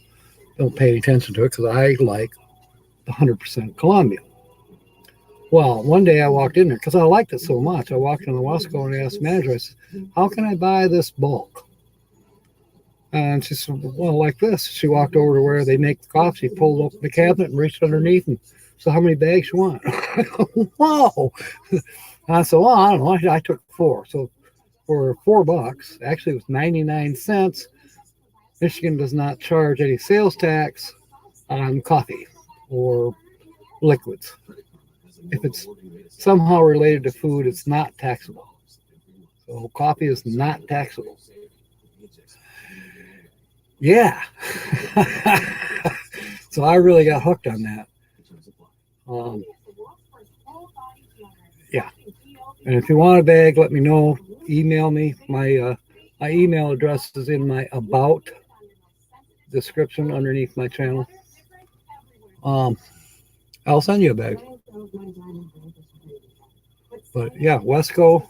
Speaker 2: don't pay any attention to it because I like the 100% Colombian. Well, one day I walked in there because I liked it so much. I walked in the Wesco and asked the manager, I said, how can I buy this bulk? And she said, well, like this. She walked over to where they make the coffee. She pulled up the cabinet and reached underneath and said, how many bags you want? Whoa. And I said, well, I don't know. I took 4. So for $4, actually it was 99 cents. Michigan does not charge any sales tax on coffee or liquids. If it's somehow related to food, it's not taxable. So coffee is not taxable. Yeah. So I really got hooked on that. Yeah. And if you want a bag, let me know. Email me. My email address is in my about description underneath my channel. I'll send you a bag. But yeah, Wesco,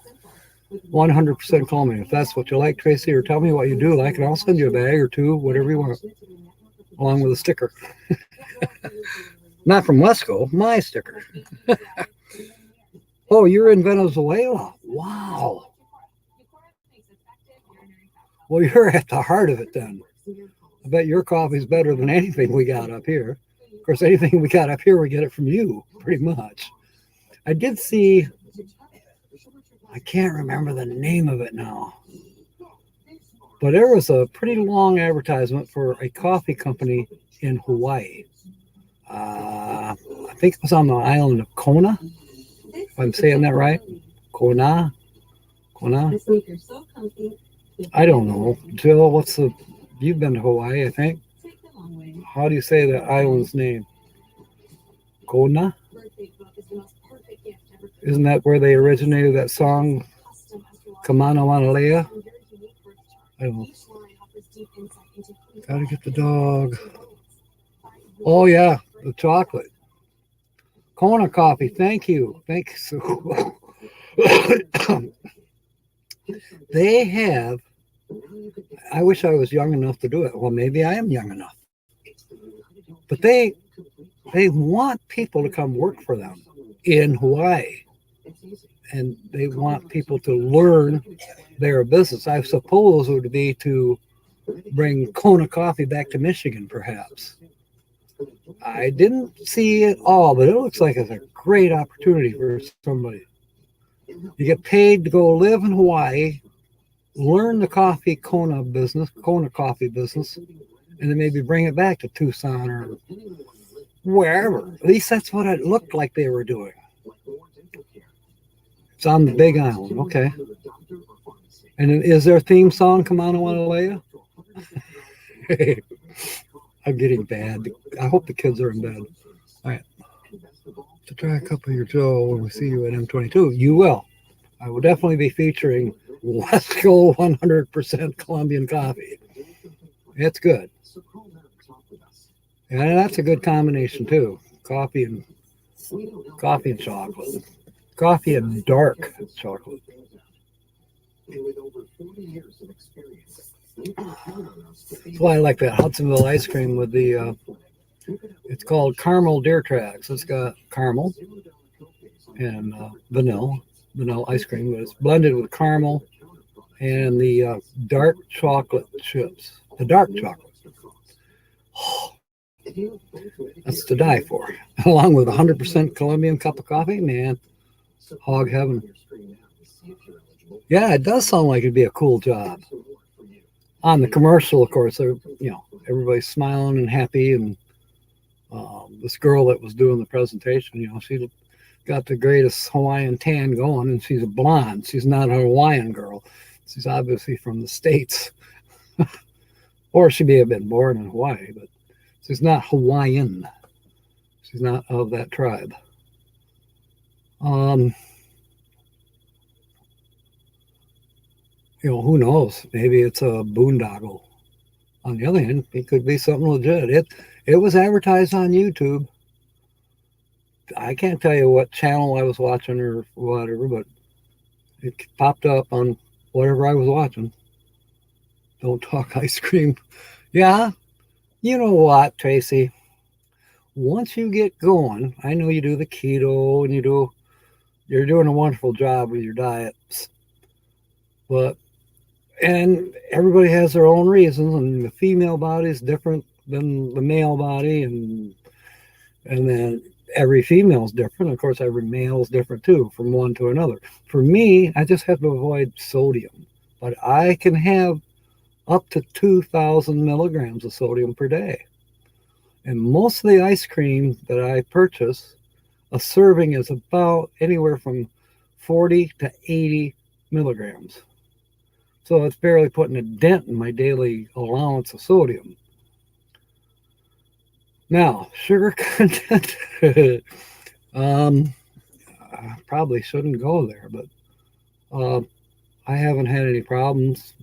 Speaker 2: 100% Colombian. If that's what you like, Tracy, or tell me what you do like, and I'll send you a bag or two, whatever you want, along with a sticker. Not from Wesco, my sticker. Oh, you're in Venezuela. Wow. Well, you're at the heart of it then. I bet your coffee's better than anything we got up here. Of course, anything we got up here, we get it from you, pretty much. I did see, I can't remember the name of it now, but there was a pretty long advertisement for a coffee company in Hawaii. I think it was on the island of Kona, if I'm saying that right. Kona? I don't know. Jill, you've been to Hawaii, I think. How do you say the island's name? Kona? Isn't that where they originated that song, Kamana Wanalea? I don't know. Gotta get the dog. Oh, yeah, the chocolate. Kona coffee, thank you. Thanks. They have, I wish I was young enough to do it. Well, maybe I am young enough. But they want people to come work for them in Hawaii. And they want people to learn their business. I suppose it would be to bring Kona coffee back to Michigan, perhaps. I didn't see it all, but it looks like it's a great opportunity for somebody. You get paid to go live in Hawaii, learn the Kona coffee business, and then maybe bring it back to Tucson or wherever. At least that's what it looked like they were doing. It's on the Big Island, okay. And is their theme song Kamana Wanalea? I'm getting bad. I hope the kids are in bed. All right. To try a cup of your Joe when we see you at M22. You will. I will definitely be featuring Wesco 100% Colombian coffee. It's good. And that's a good combination too. Coffee and chocolate. Coffee and dark chocolate. That's why I like that Hudsonville ice cream with the, it's called Caramel Deer Tracks. It's got caramel and vanilla ice cream, but it's blended with caramel and the dark chocolate chips. The dark chocolate. Oh, that's to die for. Along with 100% Colombian cup of coffee, man. Hog heaven. Yeah, it does sound like it'd be a cool job. On the commercial, of course, everybody's smiling and happy, and this girl that was doing the presentation, she got the greatest Hawaiian tan going, and she's a blonde. She's not a Hawaiian girl. She's obviously from the States. Or she may have been born in Hawaii, but she's not Hawaiian. She's not of that tribe. Who knows? Maybe it's a boondoggle. On the other hand, it could be something legit. It was advertised on YouTube. I can't tell you what channel I was watching or whatever, but it popped up on whatever I was watching. Don't talk ice cream. Yeah, you know what, Tracy? Once you get going, I know you do the keto and you're doing a wonderful job with your diets, and everybody has their own reasons, and the female body is different than the male body, and then every female is different. Of course, every male is different too, from one to another. For me, I just have to avoid sodium, but I can have up to 2,000 milligrams of sodium per day. And most of the ice cream that I purchase, a serving is about anywhere from 40 to 80 milligrams. So it's barely putting a dent in my daily allowance of sodium. Now, sugar content, I probably shouldn't go there, but I haven't had any problems.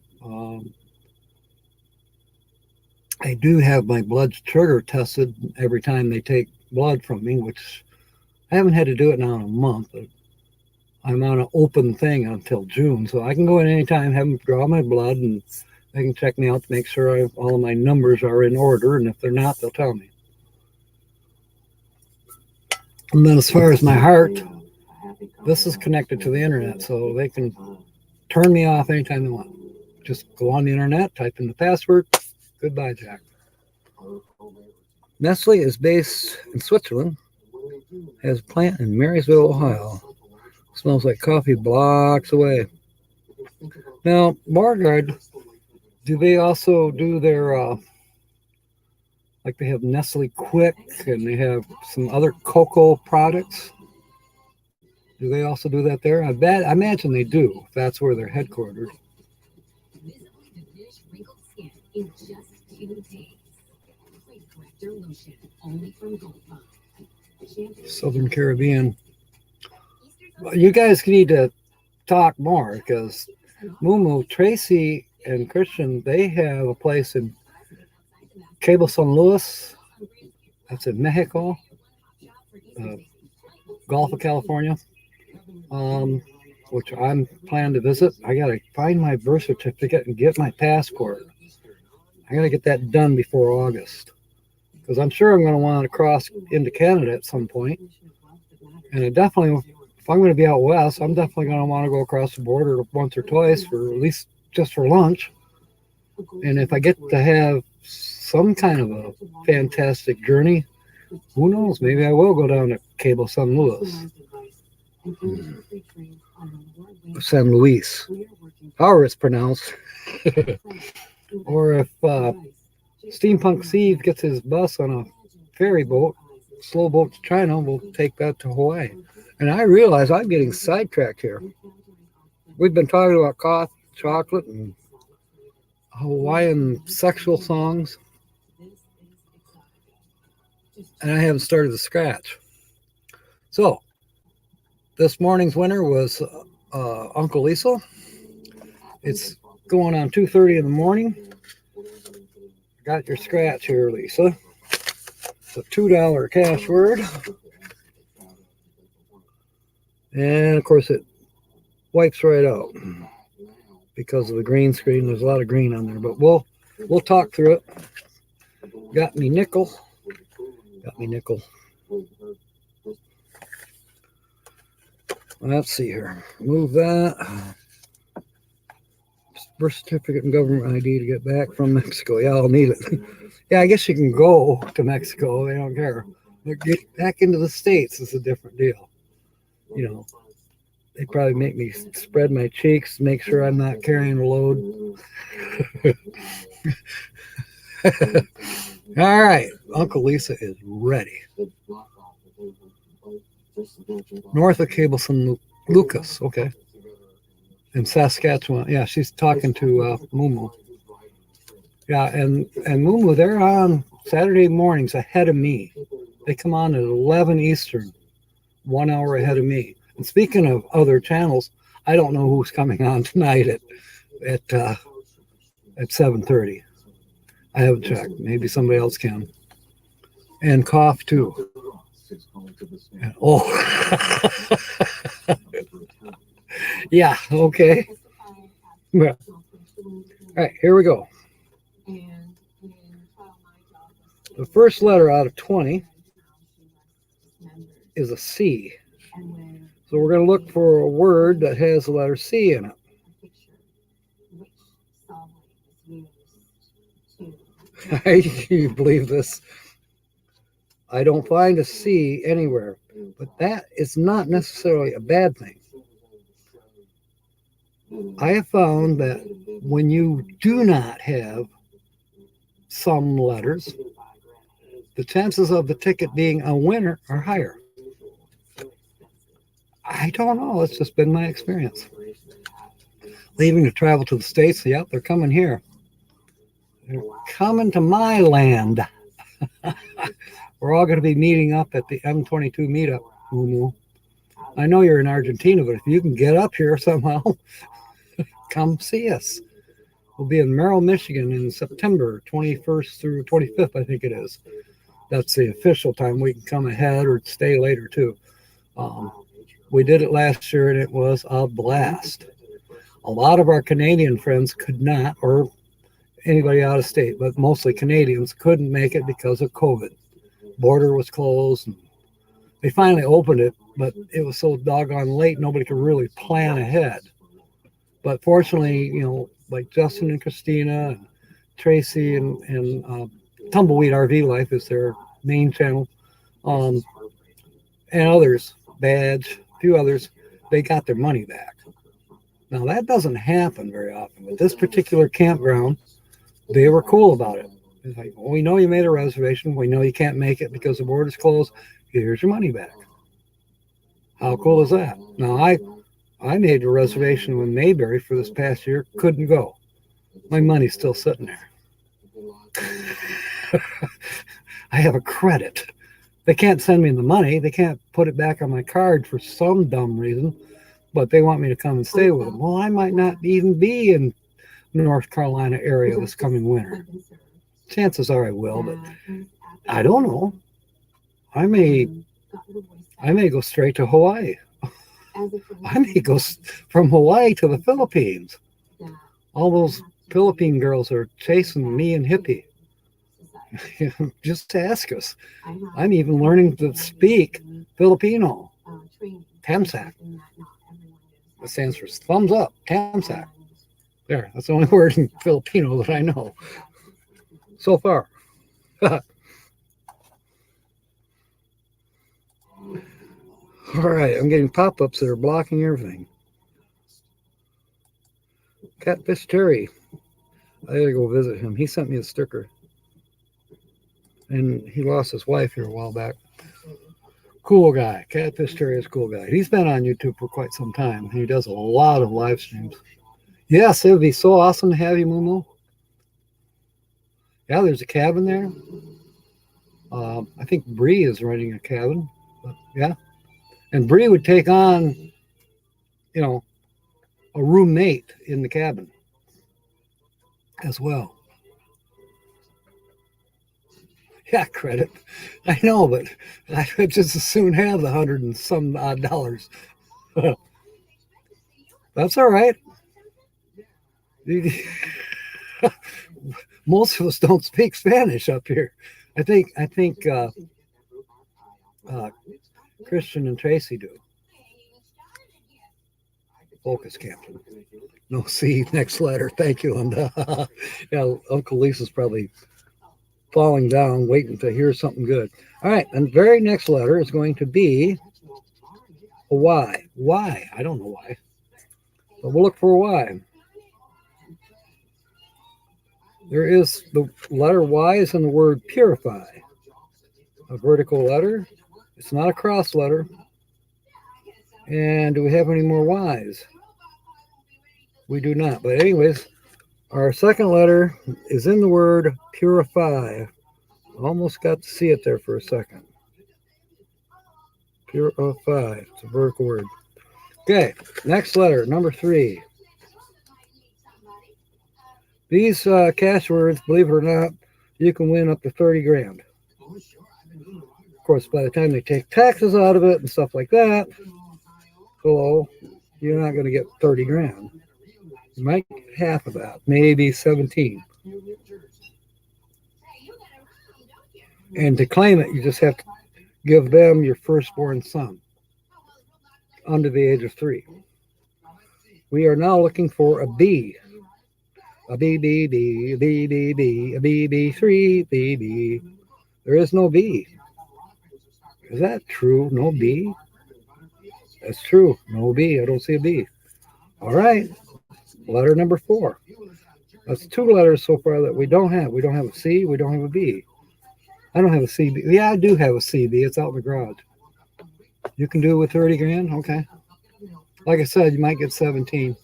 Speaker 2: I do have my blood sugar tested every time they take blood from me, which I haven't had to do it now in a month, but I'm on an open thing until June, so I can go in anytime, have them draw my blood, and they can check me out to make sure all of my numbers are in order, and if they're not, they'll tell me. And then as far as my heart, this is connected to the internet, so they can turn me off anytime they want. Just go on the internet, type in the password, goodbye, Jack. Nestle is based in Switzerland, has a plant in Marysville, Ohio. Smells like coffee blocks away. Now, Margaret, do they also do their, like they have Nestle Quick and they have some other cocoa products? Do they also do that there? I imagine they do, if that's where they're headquartered. Southern Caribbean. You guys need to talk more because Mumu, Tracy, and Christian, they have a place in Cabo San Luis. That's in Mexico, Gulf of California, which I'm planning to visit. I got to find my birth certificate and get my passport. I got to get that done before August because I'm sure I'm going to want to cross into Canada at some point. And I definitely, if I'm going to be out west, I'm definitely going to want to go across the border once or twice, for at least just for lunch. And if I get to have some kind of a fantastic journey, who knows? Maybe I will go down to Cabo San Luis. San Luis, however it's pronounced. Or if Steampunk Steve gets his bus on a ferry boat, slow boat to China, we'll take that to Hawaii. And I realize I'm getting sidetracked here. We've been talking about coffee, chocolate, and Hawaiian sexual songs. And I haven't started to scratch. So, this morning's winner was Uncle Lisa. It's going on 2:30 in the morning. Got your scratch here, Lisa. It's a $2 cash word. And of course it wipes right out because of the green screen. There's a lot of green on there, but we'll talk through it. Got me nickel. Let's see here. Move that. Birth certificate and government ID to get back from Mexico. Yeah, I'll need it. Yeah, I guess you can go to Mexico. They don't care. But get back into the States is a different deal. You know, they probably make me spread my cheeks, make sure I'm not carrying a load. All right. Uncle Lisa is ready. North of Cabo San Lucas. Okay. In Saskatchewan. Yeah, she's talking to Mumu. Yeah, and Mumu, they're on Saturday mornings ahead of me. They come on at 11 Eastern, 1 hour ahead of me. And speaking of other channels, I don't know who's coming on tonight at 7:30. I haven't checked. Maybe somebody else can. And cough too. And, oh. Yeah, okay. Well, all right, here we go. The first letter out of 20 is a C. So we're going to look for a word that has the letter C in it. You believe this? I don't find a C anywhere, but that is not necessarily a bad thing. I have found that when you do not have some letters, the chances of the ticket being a winner are higher. I don't know. It's just been my experience. Leaving to travel to the States, yep, they're coming here. They're coming to my land. We're all going to be meeting up at the M22 meetup, Mumu. I know you're in Argentina, but if you can get up here somehow, come see us. We'll be in Merrill, Michigan in September 21st through 25th, I think it is. That's the official time. We can come ahead or stay later too. We did it last year, and it was a blast. A lot of our Canadian friends could not, or anybody out of state, but mostly Canadians, couldn't make it because of COVID. Border was closed. And they finally opened it, but it was so doggone late, nobody could really plan ahead. But fortunately, you know, like Justin and Christina and Tracy and Tumbleweed RV Life is their main channel, and others, Badge, a few others, they got their money back. Now, that doesn't happen very often. With this particular campground, they were cool about it. It's like, well, we know you made a reservation. We know you can't make it because the border's closed. Here's your money back. How cool is that? Now, I made a reservation with Mayberry for this past year. Couldn't go. My money's still sitting there. I have a credit. They can't send me the money. They can't put it back on my card for some dumb reason, but they want me to come and stay with them. Well, I might not even be in North Carolina area this coming winter. Chances are I will, but I don't know. I may go straight to Hawaii. I may go from Hawaii to the Philippines. All those Philippine girls are chasing me and Hippie. Just ask us. I'm even learning to speak Filipino. Tamsak. That stands for thumbs up. Tamsak. There, that's the only word in Filipino that I know so far. All right, I'm getting pop-ups that are blocking everything. Catfish Terry. I gotta go visit him. He sent me a sticker. And he lost his wife here a while back. Cool guy. Catfish Terry is a cool guy. He's been on YouTube for quite some time. He does a lot of live streams. Yes, it would be so awesome to have you, Moo. Yeah, there's a cabin there. I think Bree is running a cabin. But yeah. And Bree would take on, you know, a roommate in the cabin as well. Yeah, credit. I know, but I would just as soon have the $100 and some odd dollars. That's all right. Most of us don't speak Spanish up here. I think Christian and Tracy do. Poshcats Camping. No, see, next letter. Thank you, Linda. Yeah, Uncle Lisa's probably falling down, waiting to hear something good. All right, and the very next letter is going to be a Y. Why? I don't know why. But we'll look for a Y. There is the letter Y is in the word purify. A vertical letter. It's not a cross letter. And do we have any more Y's? We do not. But anyways, our second letter is in the word purify. Almost got to see it there for a second. Purify. It's a vertical word. Okay, next letter, number 3. These cash words, believe it or not, you can win up to 30 grand. Of course, by the time they take taxes out of it and stuff like that, hello, you're not going to get 30 grand. You might get half of that, maybe 17. And to claim it, you just have to give them your firstborn son under the age of 3. We are now looking for a B. A B, B, B, B, B, B, a B, B, 3, B, B. There is no B. Is that true? No B? That's true. No B. I don't see a B. All right. Letter number 4. That's 2 letters so far that we don't have. We don't have a C. We don't have a B. I don't have a CB. Yeah, I do have a CB. It's out in the garage. You can do it with 30 grand? Okay. Like I said, you might get 17.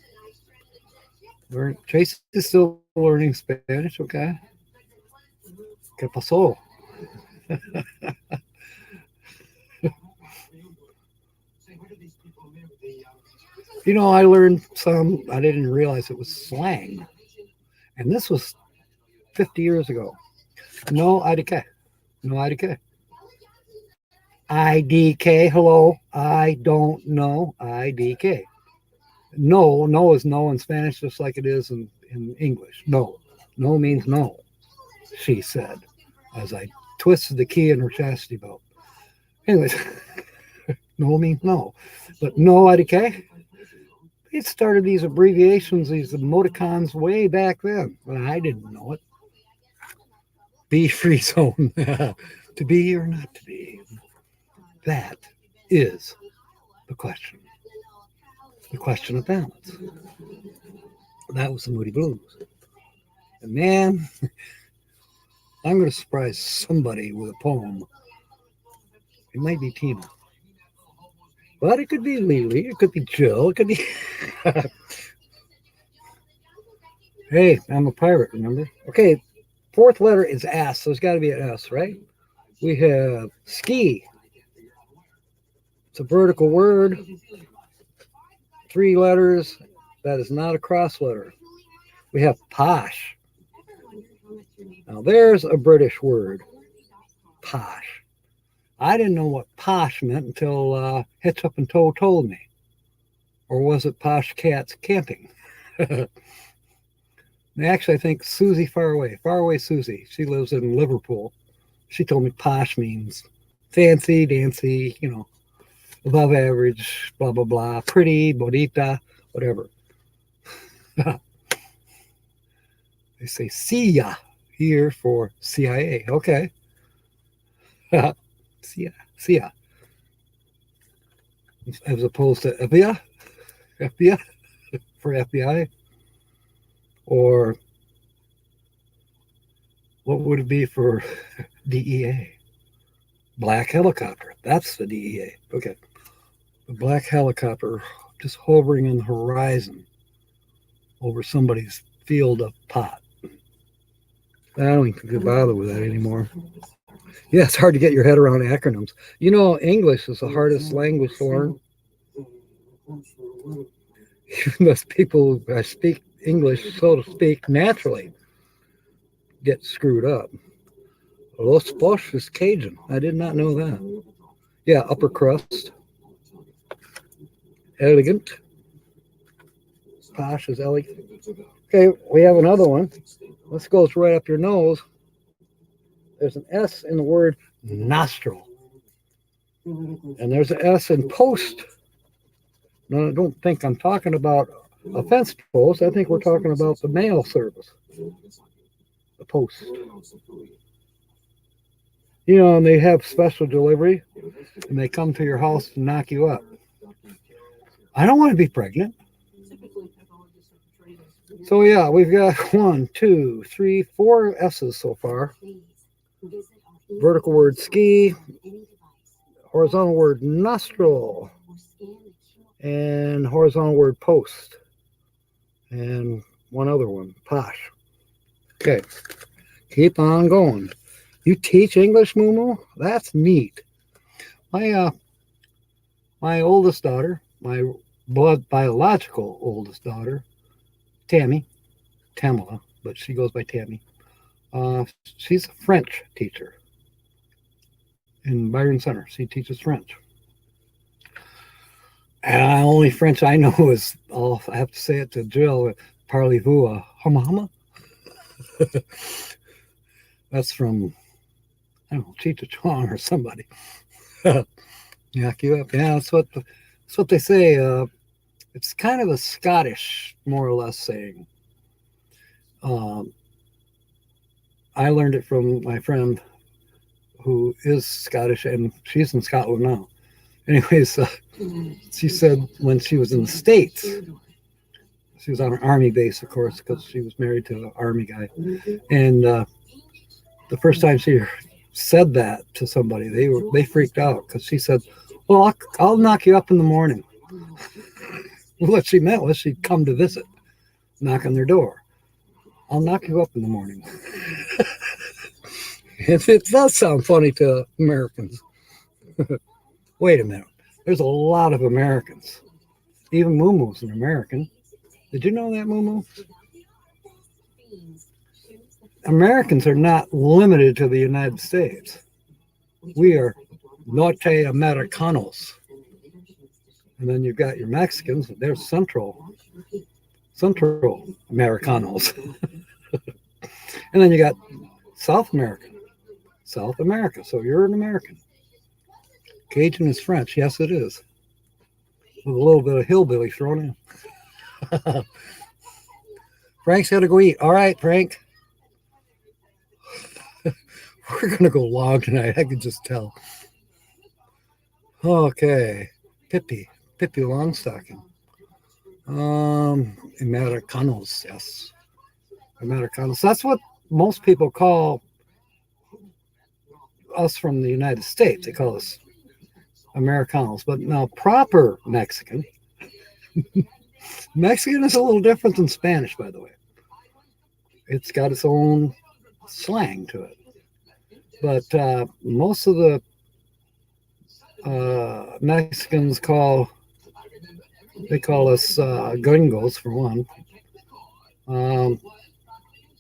Speaker 2: Tracy is still learning Spanish. Okay. ¿Qué pasó? You know, I learned some, I didn't realize it was slang. And this was 50 years ago. No hay de qué. No hay de qué. IDK, hello, I don't know, IDK. No is no in Spanish, just like it is in English. No means no, she said, as I twisted the key in her chastity belt. Anyways, no means no. But no IDK, it started these abbreviations, these emoticons way back then, when I didn't know it. Be free zone. To be or not to be. That is the question. The question of balance. That was the Moody Blues. And man, I'm going to surprise somebody with a poem. It might be Tina. But it could be Lily. It could be Jill. It could be... Hey, I'm a pirate, remember? Okay, fourth letter is S, so there's got to be an S, right? We have ski. It's a vertical word. 3 letters. That is not a cross letter. We have posh. Now there's a British word. Posh. I didn't know what posh meant until HitchUpAndTow told me. Or was it Poshcats Camping? Actually, I think Susie Faraway Susie. She lives in Liverpool. She told me posh means fancy, dancy, you know, above average, blah, blah, blah, pretty, bonita, whatever. They say CIA here for CIA. Okay. CIA. As opposed to FBI for FBI. Or what would it be for DEA? Black helicopter. That's the DEA. Okay. The black helicopter just hovering in the horizon over somebody's field of pot. I don't even bother with that anymore. Yeah, it's hard to get your head around acronyms. You know, English is the hardest language to learn. Most people who speak English, so to speak, naturally get screwed up. Los Posh is Cajun. I did not know that. Yeah, upper crust. Elegant. Posh is elegant. Okay, we have another one. This goes right up your nose. There's an S in the word nostril. And there's an S in post. No, I don't think I'm talking about a fence post. I think we're talking about the mail service. The post. You know, and they have special delivery, and they come to your house to knock you up. I don't want to be pregnant. So yeah, we've got 1, 2, 3, 4 S's so far. Vertical word ski, horizontal word nostril, and horizontal word post, and one other one, posh. Okay, keep on going. You teach English, Moo? That's neat. My oldest daughter, my blood biological oldest daughter, Tamala, but she goes by Tammy. She's a French teacher in Byron Center. She teaches French. And the only French I know is, I have to say it to Jill, parlez-vous hama? That's from, I don't know, Cheetah Chong or somebody. Knock you up. Yeah, that's what they say. It's kind of a Scottish, more or less, saying. I learned it from my friend who is Scottish, and she's in Scotland now. Anyways, she said when she was in the States, she was on an army base, of course, because she was married to an army guy. And the first time she said that to somebody, they freaked out because she said, well, I'll knock you up in the morning. What she meant was she'd come to visit, knock on their door. I'll knock you up in the morning. It does sound funny to Americans. Wait a minute. There's a lot of Americans. Even Moo-Moo's an American. Did you know that, Moo-Moo? Americans are not limited to the United States. We are Norte Americanos. And then you've got your Mexicans, they're Central Americanos. And then you got South America. So you're an American. Cajun is French. Yes, it is. With a little bit of hillbilly thrown in. Frank's got to go eat. All right, Frank. We're going to go long tonight. I can just tell. Okay. Pippi Longstocking. Americanos, yes. Americanos. That's what most people call us from the United States. They call us Americanos. But now proper Mexican. Mexican is a little different than Spanish, by the way. It's got its own slang to it. But most of the Mexicans call us gringos, for one.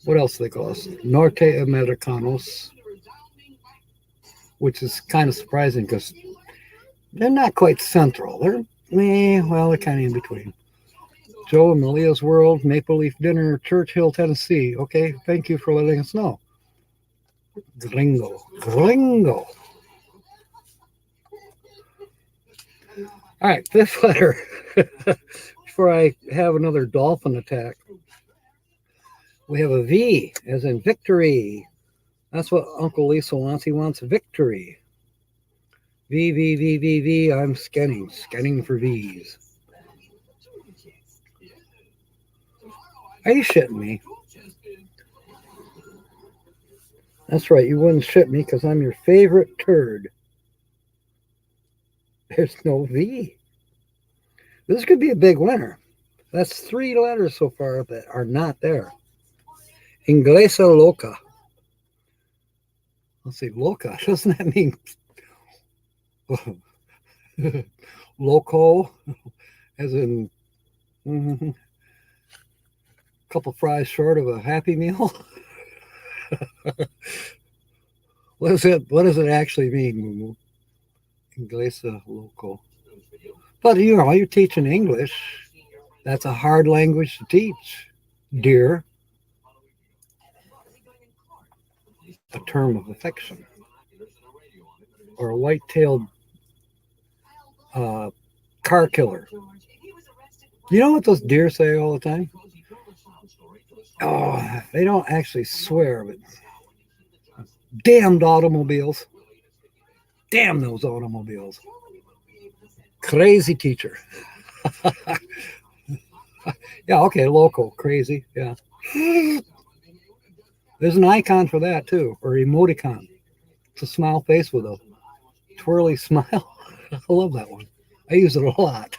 Speaker 2: What else do they call us? Norte Americanos, which is kind of surprising because they're not quite central. They're kind of in between. Joe and Malia's World, Maple Leaf Dinner, Churchill, Tennessee. Okay, thank you for letting us know. Gringo. All right, fifth letter. Before I have another dolphin attack, we have a V, as in victory. That's what Uncle Lisa wants. He wants victory. V. I'm scanning for V's. Are you shitting me? That's right, you wouldn't shit me because I'm your favorite turd. There's no V. This could be a big winner. That's 3 letters so far that are not there. Inglesa loca. Let's see, loca. Doesn't that mean loco? As in a couple fries short of a Happy Meal? What does it actually mean, Moo? Inglesa loco. But you're teaching English. That's a hard language to teach, dear. A term of affection. Or a white-tailed car killer. You know what those deer say all the time? Oh, they don't actually swear, but damned automobiles. Damn those automobiles. Crazy teacher. Yeah, okay, local, crazy, yeah. There's an icon for that too, or emoticon. It's a smile face with a twirly smile. I love that one. I use it a lot.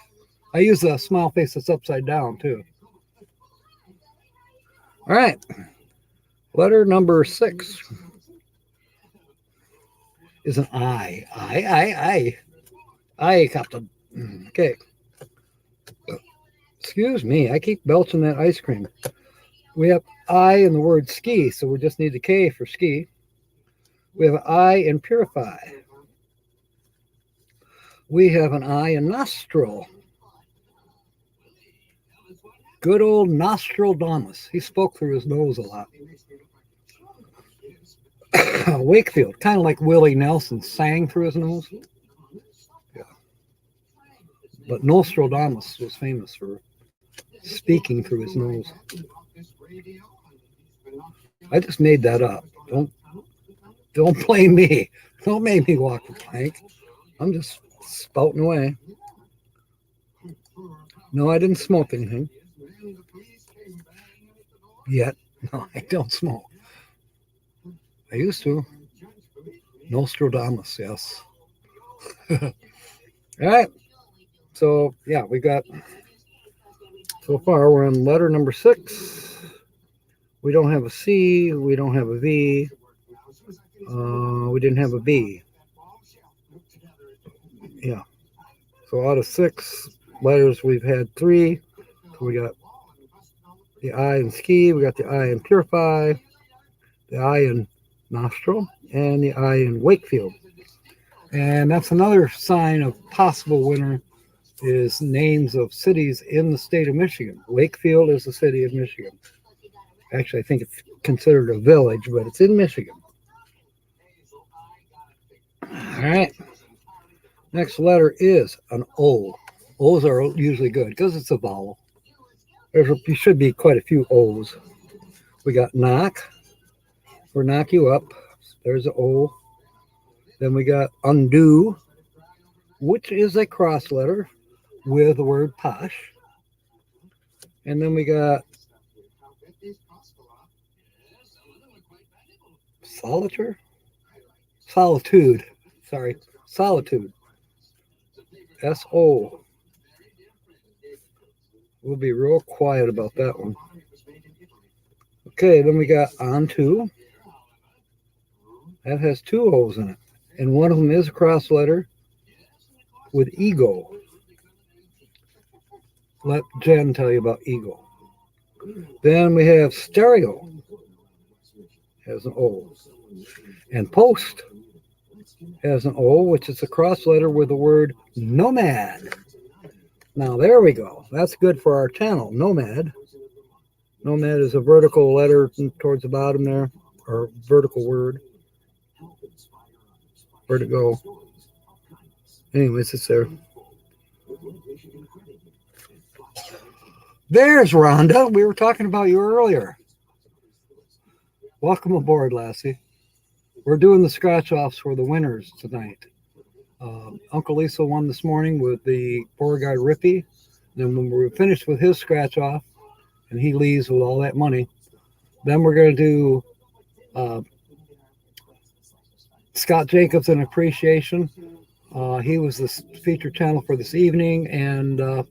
Speaker 2: I use the smile face that's upside down too. All right. Letter number 6 is an I. I, Captain. Okay. Excuse me. I keep belching that ice cream. We have I in the word ski, so we just need the K for ski. We have an I in purify. We have an I in nostril. Good old Nostradamus. He spoke through his nose a lot. Wakefield, kind of like Willie Nelson, sang through his nose. Yeah. But Nostradamus was famous for speaking through his nose. I just made that up. Don't blame me. Don't make me walk the plank. I'm just spouting away. No, I didn't smoke anything. Yet. No, I don't smoke. I used to. Nostradamus, yes. All right. So, yeah, we got, so far we're on letter number 6. We don't have a C. We don't have a V. We didn't have a B. Yeah. So out of 6 letters, we've had 3. So we got the I in ski. We got the I in purify. The I in nostril. And the I in Wakefield. And that's another sign of possible winter is names of cities in the state of Michigan. Wakefield is a city of Michigan. Actually, I think it's considered a village, but it's in Michigan. All right. Next letter is an O. O's are usually good because it's a there should be quite a few O's. We got knock, or knock you up. There's an O. Then we got undo, which is a cross letter with the word posh. And then we got solitude. Solitude. S-O. We'll be real quiet about that one. Okay, then we got onto. That has two O's in it. And one of them is a cross letter with ego. Let Jen tell you about ego. Then we have stereo. Has an O. And post has an O, which is a cross letter with the word nomad. Now, there we go. That's good for our channel, nomad. Nomad is a vertical letter towards the bottom there, or vertical word. Vertigo. Anyways, it's there. There's Rhonda. We were talking about you earlier. Welcome aboard, Lassie. We're doing the scratch-offs for the winners tonight. Uncle Lisa won this morning with the Beauregard Rippy. Then when we're finished with his scratch-off, and he leaves with all that money, then we're going to do Scott Jacobs in appreciation. He was the featured channel for this evening, and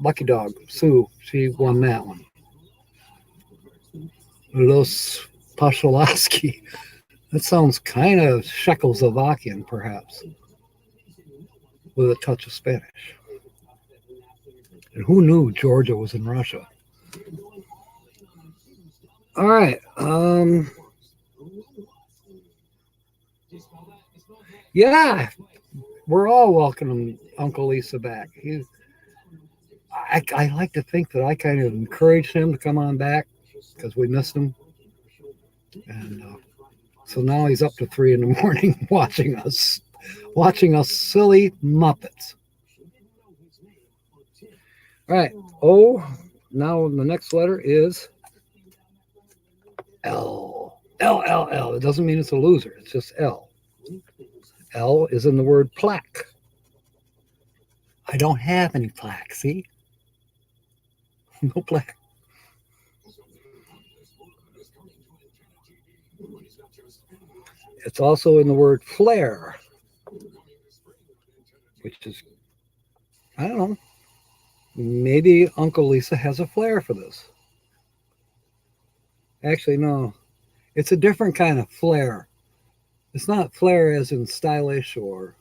Speaker 2: Lucky Dog, Sue, she won that one. Los Pasholaski. That sounds kind of Czechoslovakian, perhaps, with a touch of Spanish. And who knew Georgia was in Russia? All right. Yeah, we're all welcoming Uncle Lisa back. I like to think that I kind of encouraged him to come on back because we missed him. And so now he's up to 3 in the morning watching us silly Muppets. All right. O. Now the next letter is L. L. It doesn't mean it's a loser. It's just L. L is in the word plaque. I don't have any plaque, see? No plaque. It's also in the word flare, which is, I don't know, maybe Uncle Lisa has a flair for this. Actually, no, it's a different kind of flair. It's not flare as in stylish or,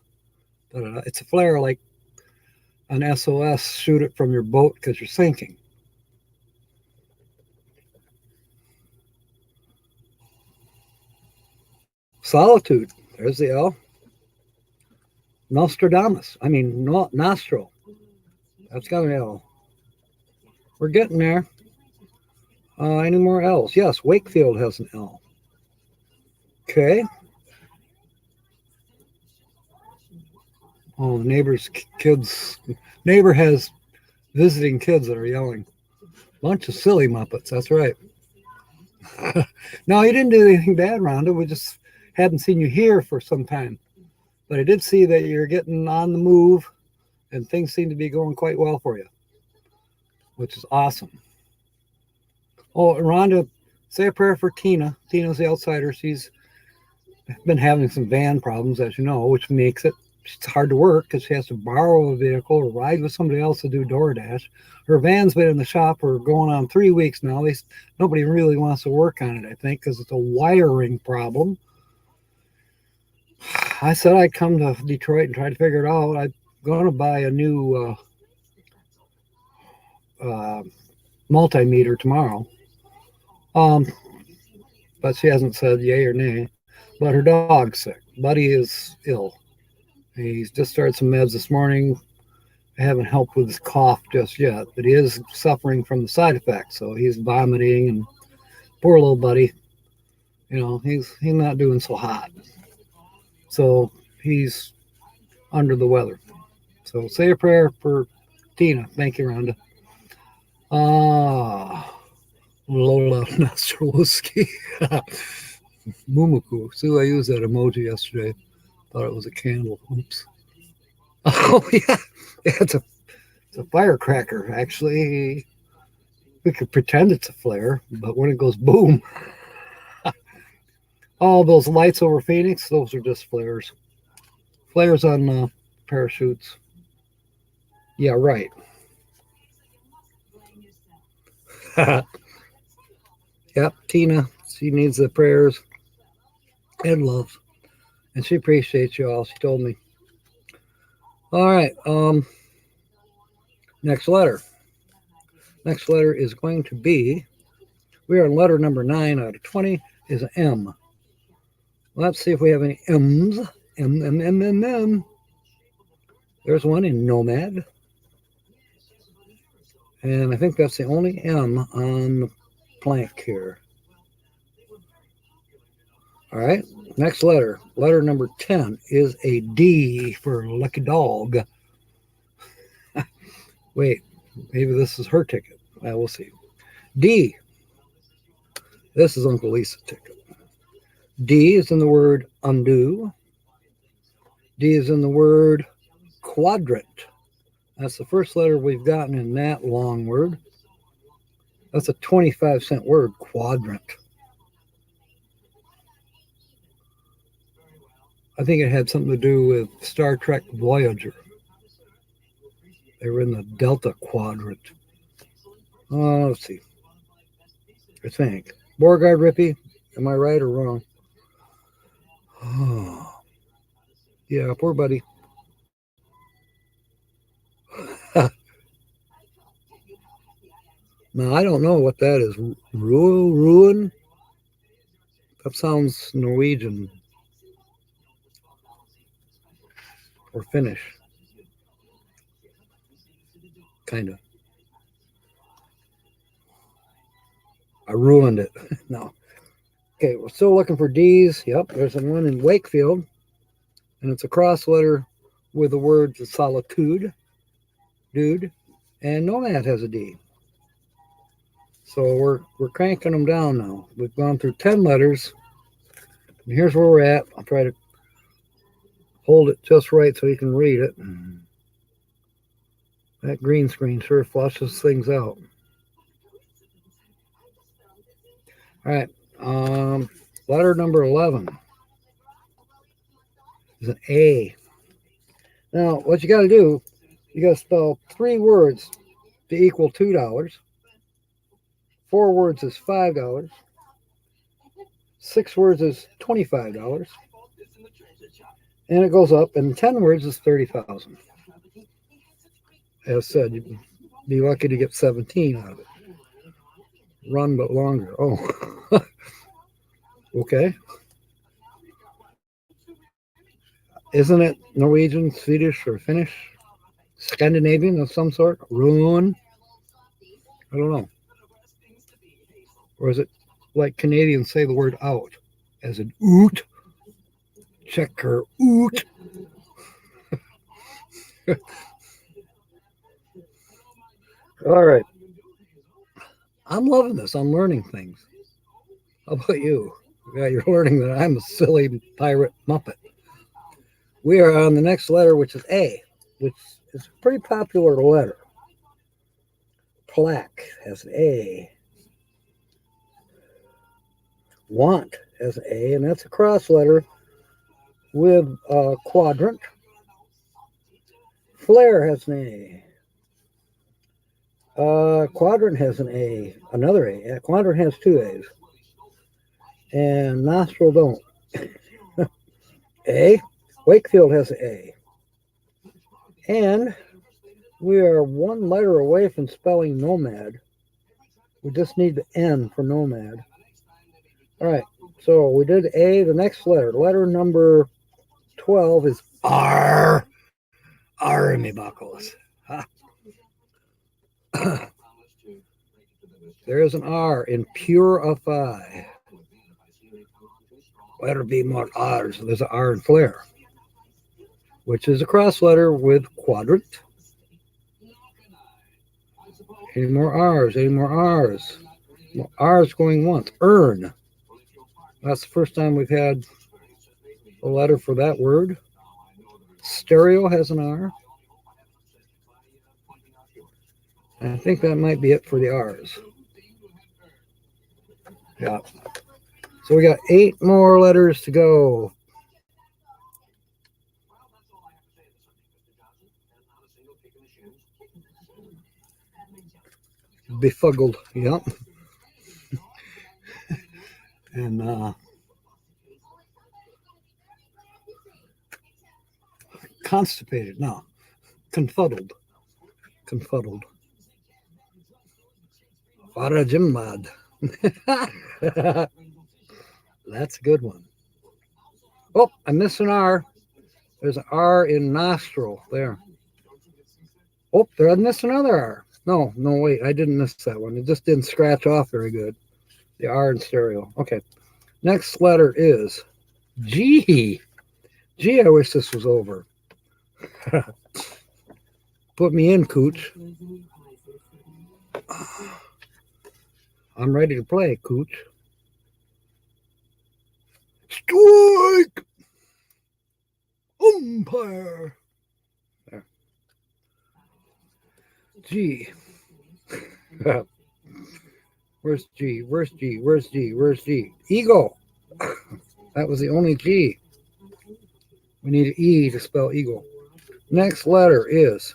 Speaker 2: it's a flare like an SOS, shoot it from your boat because you're sinking. Solitude, there's the L. Nostradamus, nostril. That's got an L. We're getting there. Any more L's? Yes, Wakefield has an L. Okay. Oh, the neighbor has visiting kids that are yelling. Bunch of silly Muppets, that's right. No, you didn't do anything bad, Rhonda. We just hadn't seen you here for some time. But I did see that you're getting on the move and things seem to be going quite well for you, which is awesome. Oh, Rhonda, say a prayer for Tina. Tina's the outsider. She's been having some van problems, as you know, which makes it hard to work because she has to borrow a vehicle or ride with somebody else to do DoorDash. Her van's been in the shop for going on 3 weeks now. Nobody really wants to work on it, I think, because it's a wiring problem. I said I'd come to Detroit and try to figure it out. I'm going to buy a new multimeter tomorrow. But she hasn't said yay or nay. but her dog's sick. Buddy is ill. He's just started some meds this morning. I haven't helped with his cough just yet, but he is suffering from the side effects. So he's vomiting, and poor little buddy, he's not doing so hot. So he's under the weather. So say a prayer for Tina. Thank you, Rhonda. Lola Nostrowski. Mumaku. See, I used that emoji yesterday. Thought it was a candle. Oops. Oh, yeah. It's a firecracker, actually. We could pretend it's a flare, but when it goes boom. All those lights over Phoenix, those are just flares. Flares on parachutes. Yeah, right. Yep, Tina, she needs the prayers and love. And she appreciates you all, she told me. All right, next letter. Next letter is going to be, we are on letter number 9 out of 20, is an M. Let's see if we have any M's. M. There's one in Nomad. And I think that's the only M on the plank here. All right, next letter. Letter number 10 is a D for lucky dog. Wait, maybe this is her ticket. We'll see. D. This is Uncle Lisa's ticket. D is in the word undo. D is in the word quadrant. That's the first letter we've gotten in that long word. That's a 25-cent word, quadrant. I think it had something to do with Star Trek Voyager. They were in the Delta Quadrant. Let's see. I think. Beauregard Rippey, am I right or wrong? Oh. Yeah, poor buddy. Now, I don't know what that is. Ruin? That sounds Norwegian. Or Finnish. Kind of. I ruined it. No. Okay, we're still looking for D's. Yep, there's one in Wakefield. And it's a cross letter with the word solitude. Dude. And Nomad has a D. So we're cranking them down now. We've gone through 10 letters. And here's where we're at. I'll try to hold it just right so you can read it. That green screen sure flushes things out. All right. Letter number 11 is an A. Now, what you got to do, you got to spell 3 words to equal $2. 4 words is $5. 6 words is $25. And it goes up, and 10 words is 30,000. As said, you'd be lucky to get 17 out of it. Run but longer. Oh, okay. Isn't it Norwegian, Swedish, or Finnish? Scandinavian of some sort? Ruin? I don't know. Or is it like Canadians say the word out as an oot? Check her oot. All right. I'm loving this. I'm learning things. How about you? Yeah, you're learning that I'm a silly pirate muppet. We are on the next letter, which is A, which is a pretty popular letter. Plaque has an A. Want has an A, and that's a cross letter with a quadrant. Flare has an A. Quadrant has an A, another A. Quadrant has 2 A's. And nostril don't. A. Wakefield has an A. And we are 1 letter away from spelling nomad. We just need the N for nomad. All right. So we did A. The next letter, letter number 12 is R. R in me buckles. There is an R in purify. Letter B more R's. There's an R in flare, which is a cross letter with quadrant. Any more R's? Any more R's? More R's going once. Earn. That's the first time we've had a letter for that word. Stereo has an R. And I think that might be it for the R's. Yeah. So we got 8 more letters to go. Befuddled, yep. And constipated, no. Confuddled. Farajimbad. That's a good one. Oh, I missed an R. There's an R in nostril there. Oh, there I missed another R. No, wait, I didn't miss that one. It just didn't scratch off very good. The R in stereo. Okay. Next letter is G. Gee, I wish this was over. Put me in, Cooch. I'm ready to play, Cooch. Strike! Umpire! There. G. Where's G? Where's G? Where's G? Where's G? Eagle. That was the only G. We need an E to spell eagle. Next letter is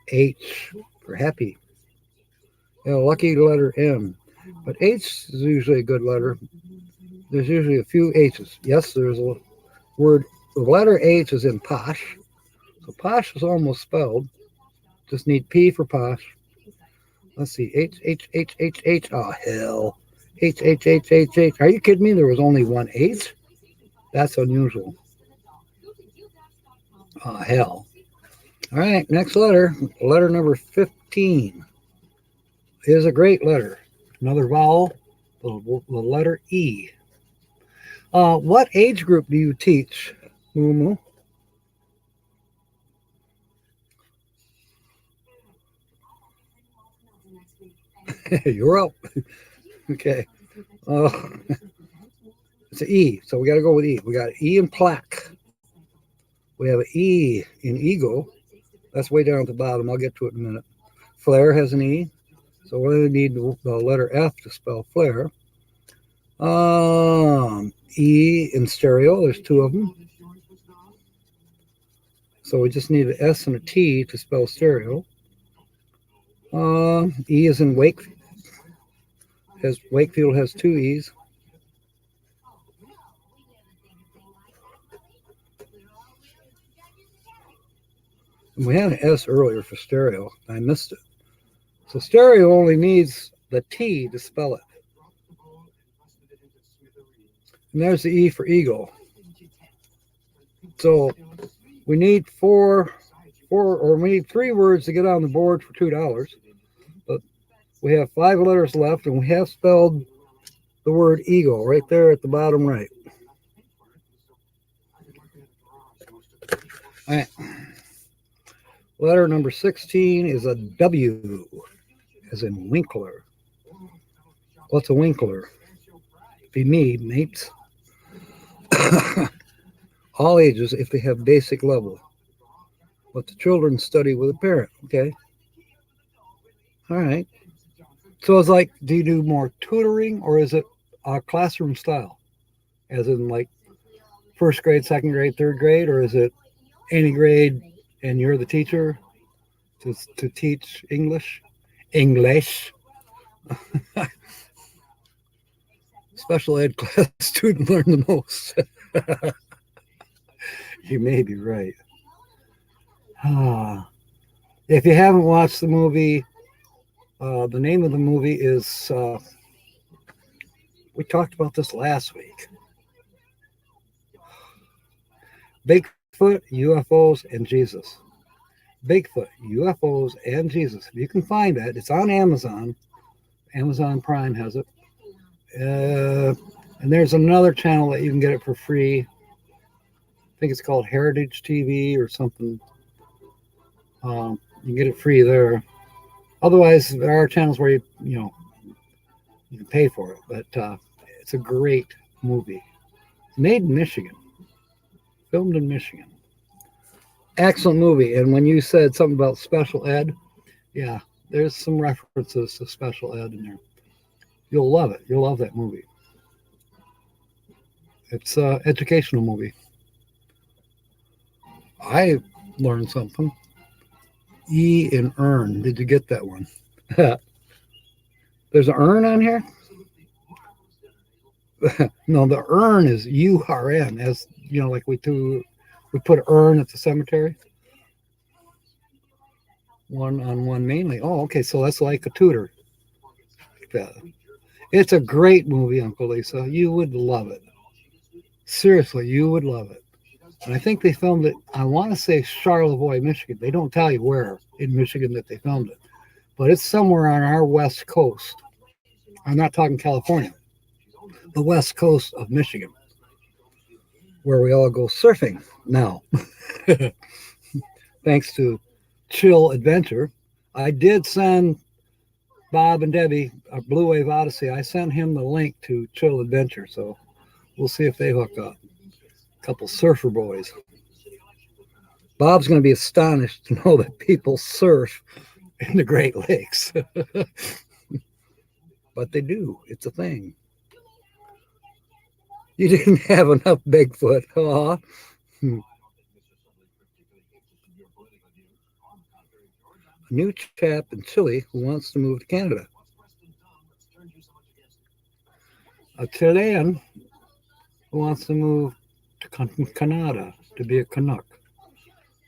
Speaker 2: H for happy. Lucky letter M. But H is usually a good letter. There's usually a few H's. Yes, there's a word. The letter H is in posh. So posh is almost spelled. Just need P for posh. Let's see. H. Oh, hell. H. Are you kidding me? There was only one H? That's unusual. Oh, hell. All right, next letter. Letter number 15 is a great letter. Another vowel, the letter E. What age group do you teach, Moo? You're up. Okay. It's an E, so we got to go with E. We got E in plaque. We have an E in eagle. That's way down at the bottom. I'll get to it in a minute. Flare has an E. So we need the letter F to spell flare. E in stereo. There's 2 of them. So we just need an S and a T to spell stereo. E is in Wakefield. Wakefield has 2 E's. And we had an S earlier for stereo. I missed it. So stereo only needs the T to spell it. And there's the E for eagle. So we need 3 words to get on the board for $2. But we have 5 letters left, and we have spelled the word eagle right there at the bottom right. All right. Letter number 16 is a W, as in Winkler. What's a Winkler? Be me, mates. All ages if they have basic level. What the children study with a parent, okay? All right. So it's like, do you do more tutoring, or is it classroom style? As in like 1st grade, 2nd grade, 3rd grade, or is it any grade and you're the teacher to teach English? Special ed class student learn the most. You may be right. If you haven't watched the movie, the name of the movie is We talked about this last week. Bigfoot, UFOs, and Jesus. Bigfoot, UFOs, and Jesus. If you can find that, it's on Amazon. Amazon Prime has it. And there's another channel that you can get it for free. I think it's called Heritage TV or something. You can get it free there. Otherwise, there are channels where you can pay for it. But it's a great movie. It's made in Michigan. Filmed in Michigan. Excellent movie. And when you said something about special ed, yeah, there's some references to special ed in there. You'll love it. You'll love that movie. It's an educational movie. I learned something. E in urn. Did you get that one? There's an urn on here? No, the urn is URN, as you know, like we put an urn at the cemetery. One on one mainly. Oh, okay, so that's like a tutor. It's a great movie, Uncle Lisa. You would love it. Seriously, you would love it. And I think they filmed it, I want to say Charlevoix, Michigan. They don't tell you where in Michigan that they filmed it. But it's somewhere on our west coast. I'm not talking California. The west coast of Michigan. Where we all go surfing now. Thanks to Chill Adventure. I did send Bob and Debbie a Blue Wave Odyssey. I sent him the link to Chill Adventure, so we'll see if they hook up. A couple surfer boys. Bob's going to be astonished to know that people surf in the Great Lakes. But they do. It's a thing. You didn't have enough Bigfoot. Aw. A new chap in Chile who wants to move to Canada. A Chilean who wants to move to Canada to be a Canuck.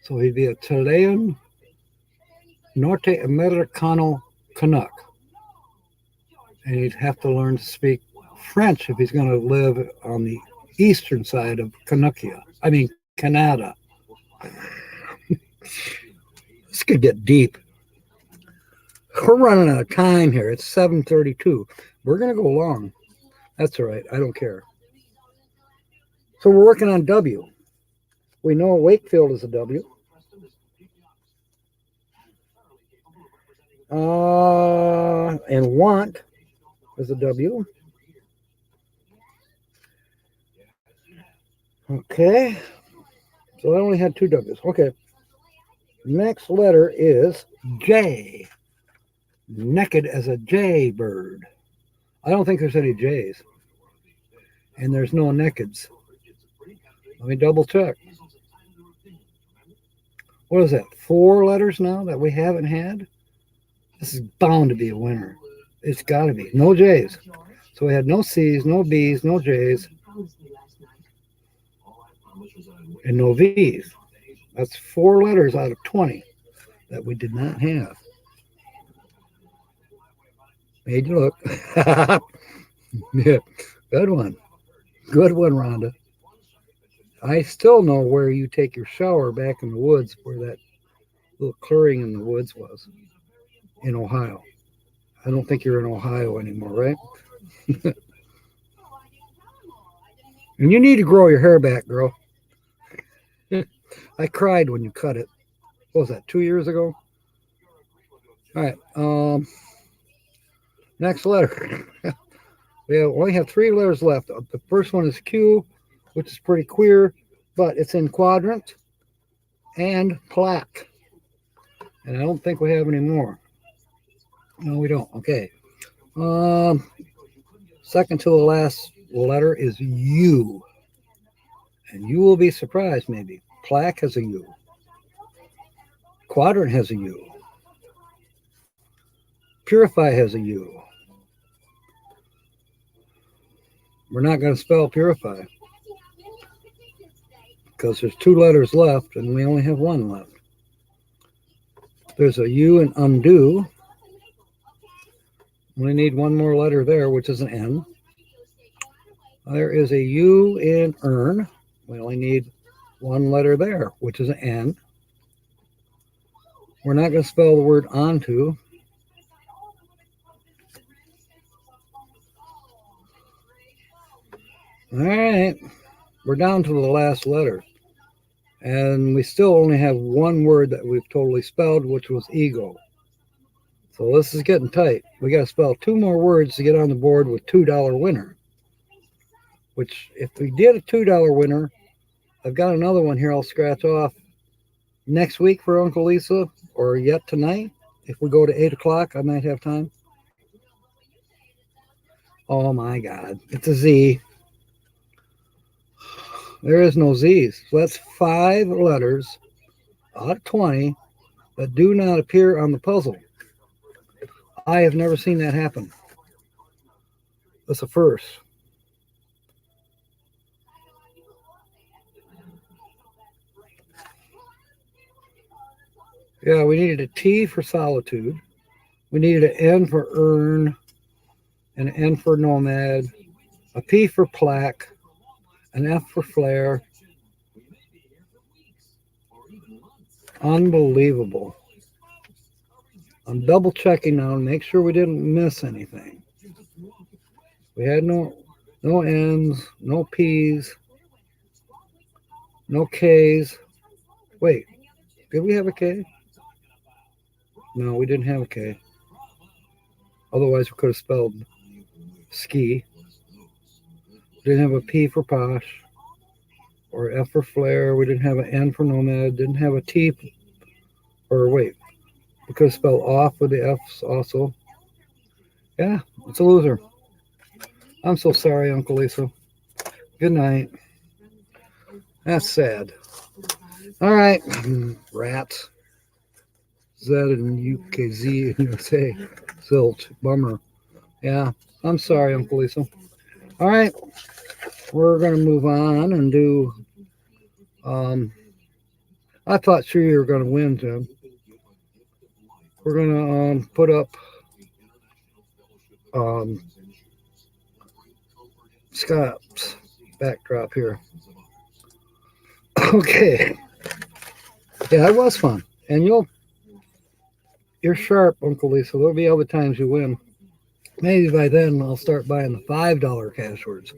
Speaker 2: So he'd be a Chilean Norte Americano Canuck. And he'd have to learn to speak French if he's going to live on the eastern side of Canada. This could get deep. We're running out of time here. It's 7:32. We're going to go long. That's all right. I don't care. So we're working on W. We know Wakefield is a W. And want is a W. Okay. So I only had two W's. Okay. Next letter is J. Naked as a Jay bird. I don't think there's any J's. And there's no nakeds. Let me double check. What is that? 4 letters now that we haven't had? This is bound to be a winner. It's got to be. No J's. So we had no C's, no B's, no J's. And no V's. That's 4 letters out of 20 that we did not have. Made you look. Yeah, good one. Good one, Rhonda. I still know where you take your shower back in the woods, where that little clearing in the woods was in Ohio. I don't think you're in Ohio anymore, right? And you need to grow your hair back, girl. I cried when you cut it. What was that, 2 years ago? All right. Next letter. We only have 3 letters left. The first one is Q, which is pretty queer, but it's in quadrant and plaque. And I don't think we have any more. No, we don't. Okay. Second to the last letter is U. And you will be surprised, maybe. Plaque has a U. Quadrant has a U. Purify has a U. We're not going to spell purify because there's 2 letters left and we only have 1 left. There's a U in undo. We need 1 more letter there, which is an N. There is a U in earn. We only need one letter there, which is an N. We're not going to spell the word onto. All right. We're down to the last letter. And we still only have one word that we've totally spelled, which was ego. So this is getting tight. We got to spell 2 more words to get on the board with $2 winner. Which, if we did a $2 winner, I've got another one here I'll scratch off next week for Uncle Lisa, or yet tonight. If we go to 8 o'clock, I might have time. Oh my God, it's a Z. There is no Z's. So that's 5 letters out of 20 that do not appear on the puzzle. I have never seen that happen. That's a first. Yeah, we needed a T for solitude. We needed an N for earn, an N for nomad, a P for plaque, an F for flare. Unbelievable. I'm double checking now to make sure we didn't miss anything. We had no N's, no P's, no K's. Wait, did we have a K? No, we didn't have a K. Otherwise, we could have spelled ski. Didn't have a P for posh or F for flare. We didn't have an N for nomad. Didn't have a T. Or wait, we could have spelled off with the F's also. Yeah, it's a loser. I'm so sorry, Uncle Lisa. Good night. That's sad. All right, rats. Z and UKZ and USA. Zilch. Bummer. Yeah, I'm sorry, Uncle Lisa. All right, we're going to move on and do, I thought sure you were going to win, Jim. We're going to put up Scott's backdrop here. Okay. Yeah, it was fun. And you're sharp, Uncle Lisa. There'll be other times you win. Maybe by then I'll start buying the $5 cash words.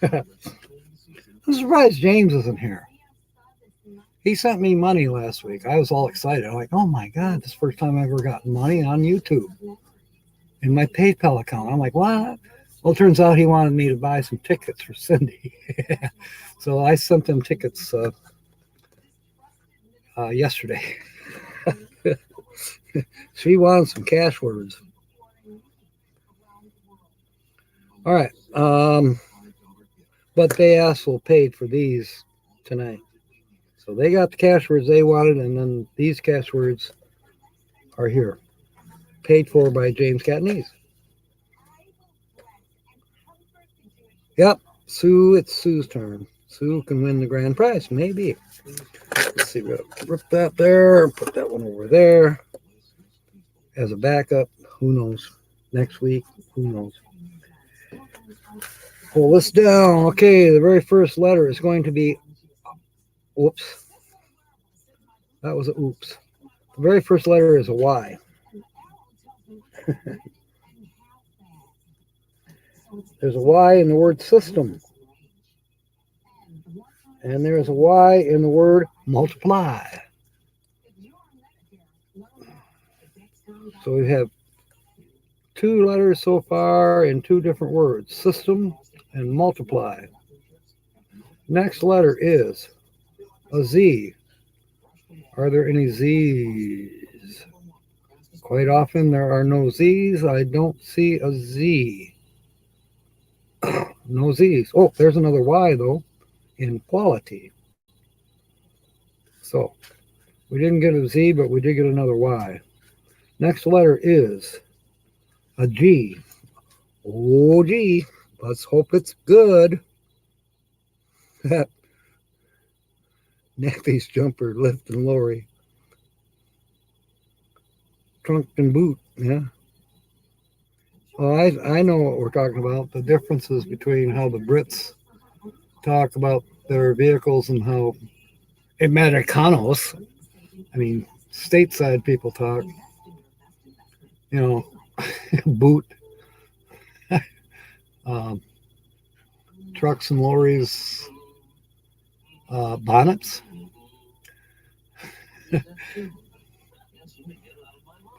Speaker 2: I'm surprised James isn't here. He sent me money last week. I was all excited. I'm like, oh my God, this is the first time I've ever gotten money on YouTube in my PayPal account. I'm like, what? Well, it turns out he wanted me to buy some tickets for Cindy. So I sent them tickets yesterday. She wanted some cash words. All right. But they also paid for these tonight. So they got the cash words they wanted, and then these cash words are here. Paid for by James Catanese. Yep. Sue, it's Sue's turn. Sue can win the grand prize. Maybe. Let's see. We'll rip that there and put that one over there as a backup. Who knows? Next week, who knows? Pull this down. Okay, the very first letter is going to be, whoops. That was a oops. The very first letter is a Y. There's a Y in the word system. And there's a Y in the word multiply. So we have 2 letters so far in 2 different words, system and multiply. Next letter is a Z. Are there any Z's? Quite often there are no Z's. I don't see a Z. No Z's. Oh, there's another Y though, in quality. So we didn't get a Z, but we did get another Y. Next letter is a G. Oh, G. Let's hope it's good. That Nappy's jumper, lift and lorry. Trunk and boot, yeah. Well, I know what we're talking about. The differences between how the Brits talk about their vehicles and how Americanos, I mean, stateside people talk. You know, boot um, trucks and lorries bonnets.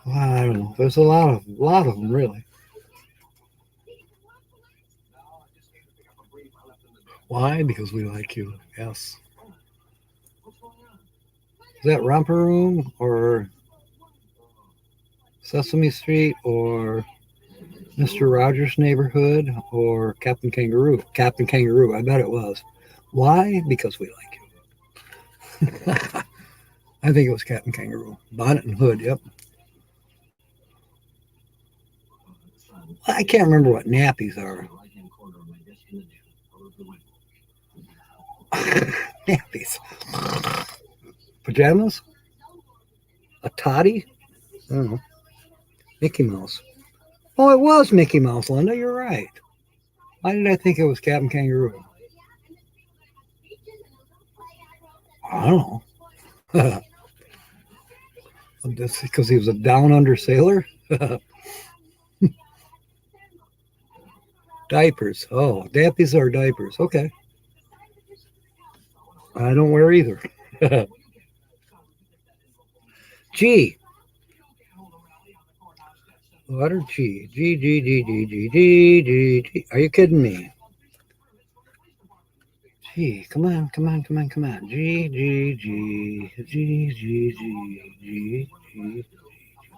Speaker 2: Well, I don't know. There's a lot of them really. Why? Because we like you. Yes. Is that Romper Room or Sesame Street or Mr. Rogers' Neighborhood or Captain Kangaroo? Captain Kangaroo. I bet it was. Why? Because we like you. I think it was Captain Kangaroo. Bonnet and hood. Yep. I can't remember what nappies are. Nappies. Pajamas? A toddy? I don't know. Mickey Mouse. Oh, it was Mickey Mouse, Linda. You're right. Why did I think it was Captain Kangaroo? I don't know. That's because he was a down under sailor? Diapers. Oh, nappies are diapers. Okay. I don't wear either. G. Letter G. G, G, G, G, G, G, G, G. Are you kidding me? G. Come on, come on, come on, come on. G, G, G, G, G, G, G, G.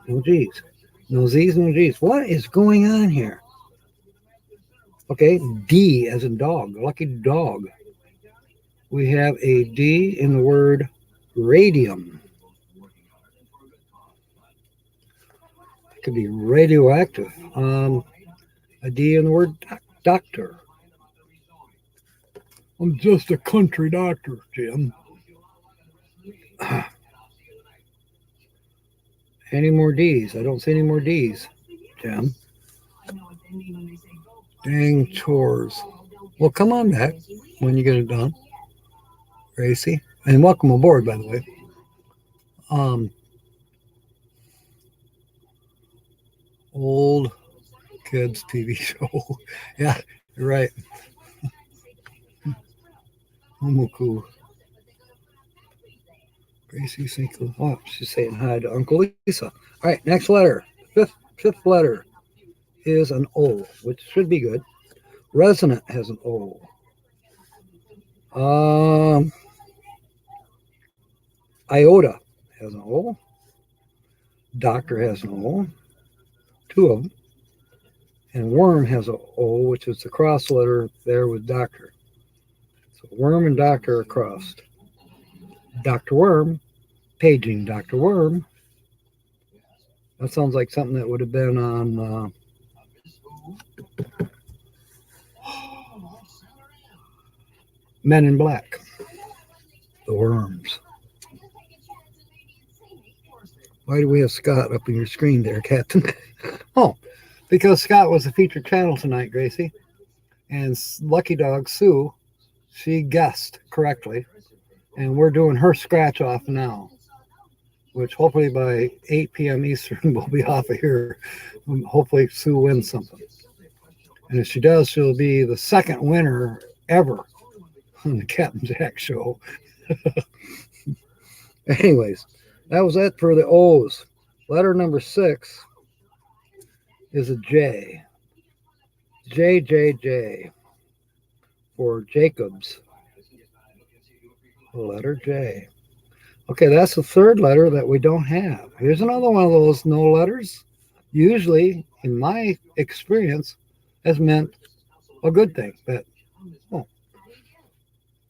Speaker 2: No G's. No Z's, no G's. What is going on here? Okay, D as in dog. Lucky dog. We have a D in the word radium. It could be radioactive. A D in the word doctor. I'm just a country doctor, Jim. Any more D's? I don't see any more D's, Jim. Dang chores. Well, come on back when you get it done, Gracie. And welcome aboard, by the way. Old kids TV show. Yeah, you're right. Umuku. Gracie Cinco. Oh, she's saying hi to Uncle Lisa. All right, next letter. Fifth letter is an O, which should be good. Resonant has an O. Iota has an O. Doctor has an O. Two of them. And worm has an O, which is the cross letter there with doctor. So worm and doctor are crossed. Dr. Worm, paging Dr. Worm. That sounds like something that would have been on Men in Black. The worms. Why do we have Scott up on your screen there, Captain? Oh, because Scott was a featured channel tonight, Gracie. And Lucky Dog Sue, she guessed correctly. And we're doing her scratch off now, which hopefully by 8 p.m. Eastern we'll be off of here. Hopefully Sue wins something. And if she does, she'll be the second winner ever on the Captain Jack show. Anyways, that was it for the O's. Letter number 6 is a J. J, J, J for Jacobs. Letter J. Okay, that's the third letter that we don't have. Here's another one of those no letters. Usually, in my experience, has meant a good thing. But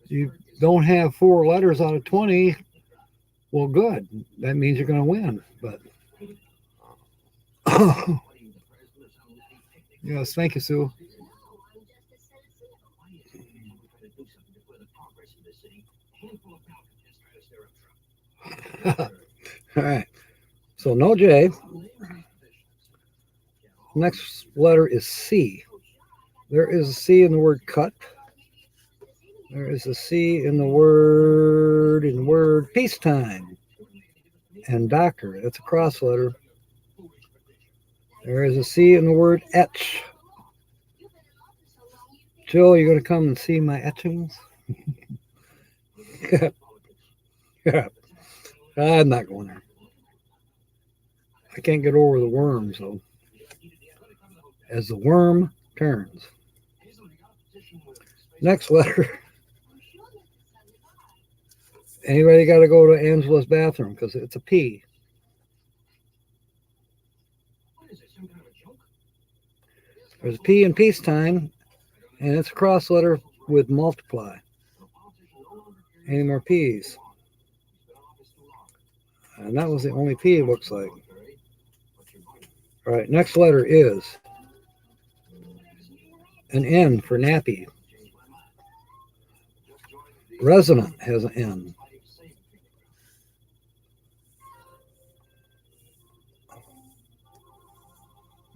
Speaker 2: you don't have 4 letters out of 20. Well, good. That means you're going to win. But yes, thank you, Sue. All right. So no J. Next letter is C. There is a C in the word cut. There is a C in the word peacetime. And doctor, that's a cross letter. There is a C in the word etch. Jill, you going to come and see my etchings? Yeah. I'm not going there. I can't get over the worm, so as the worm turns. Next letter. Anybody got to go to Angela's bathroom because it's a P. There's a P in peacetime, and it's a cross letter with multiply. Any more P's? And that was the only P, it looks like. All right, next letter is an N for nappy. Resonant has an N.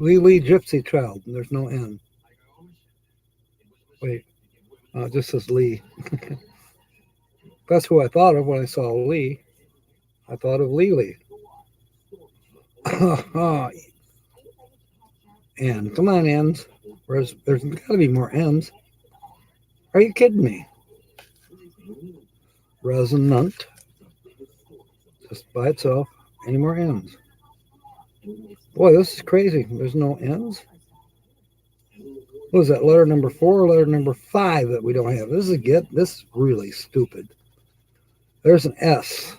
Speaker 2: Lee Gypsy Child, there's no N. Wait, it just says Lee. That's who I thought of when I saw Lee. I thought of Lily. N. Come on, N's. There's got to be more N's. Are you kidding me? Resonant. Just by itself. Any more N's? Boy, this is crazy. There's no N's. What is that? Letter number 4 or letter number 5 that we don't have? This is really stupid. There's an S.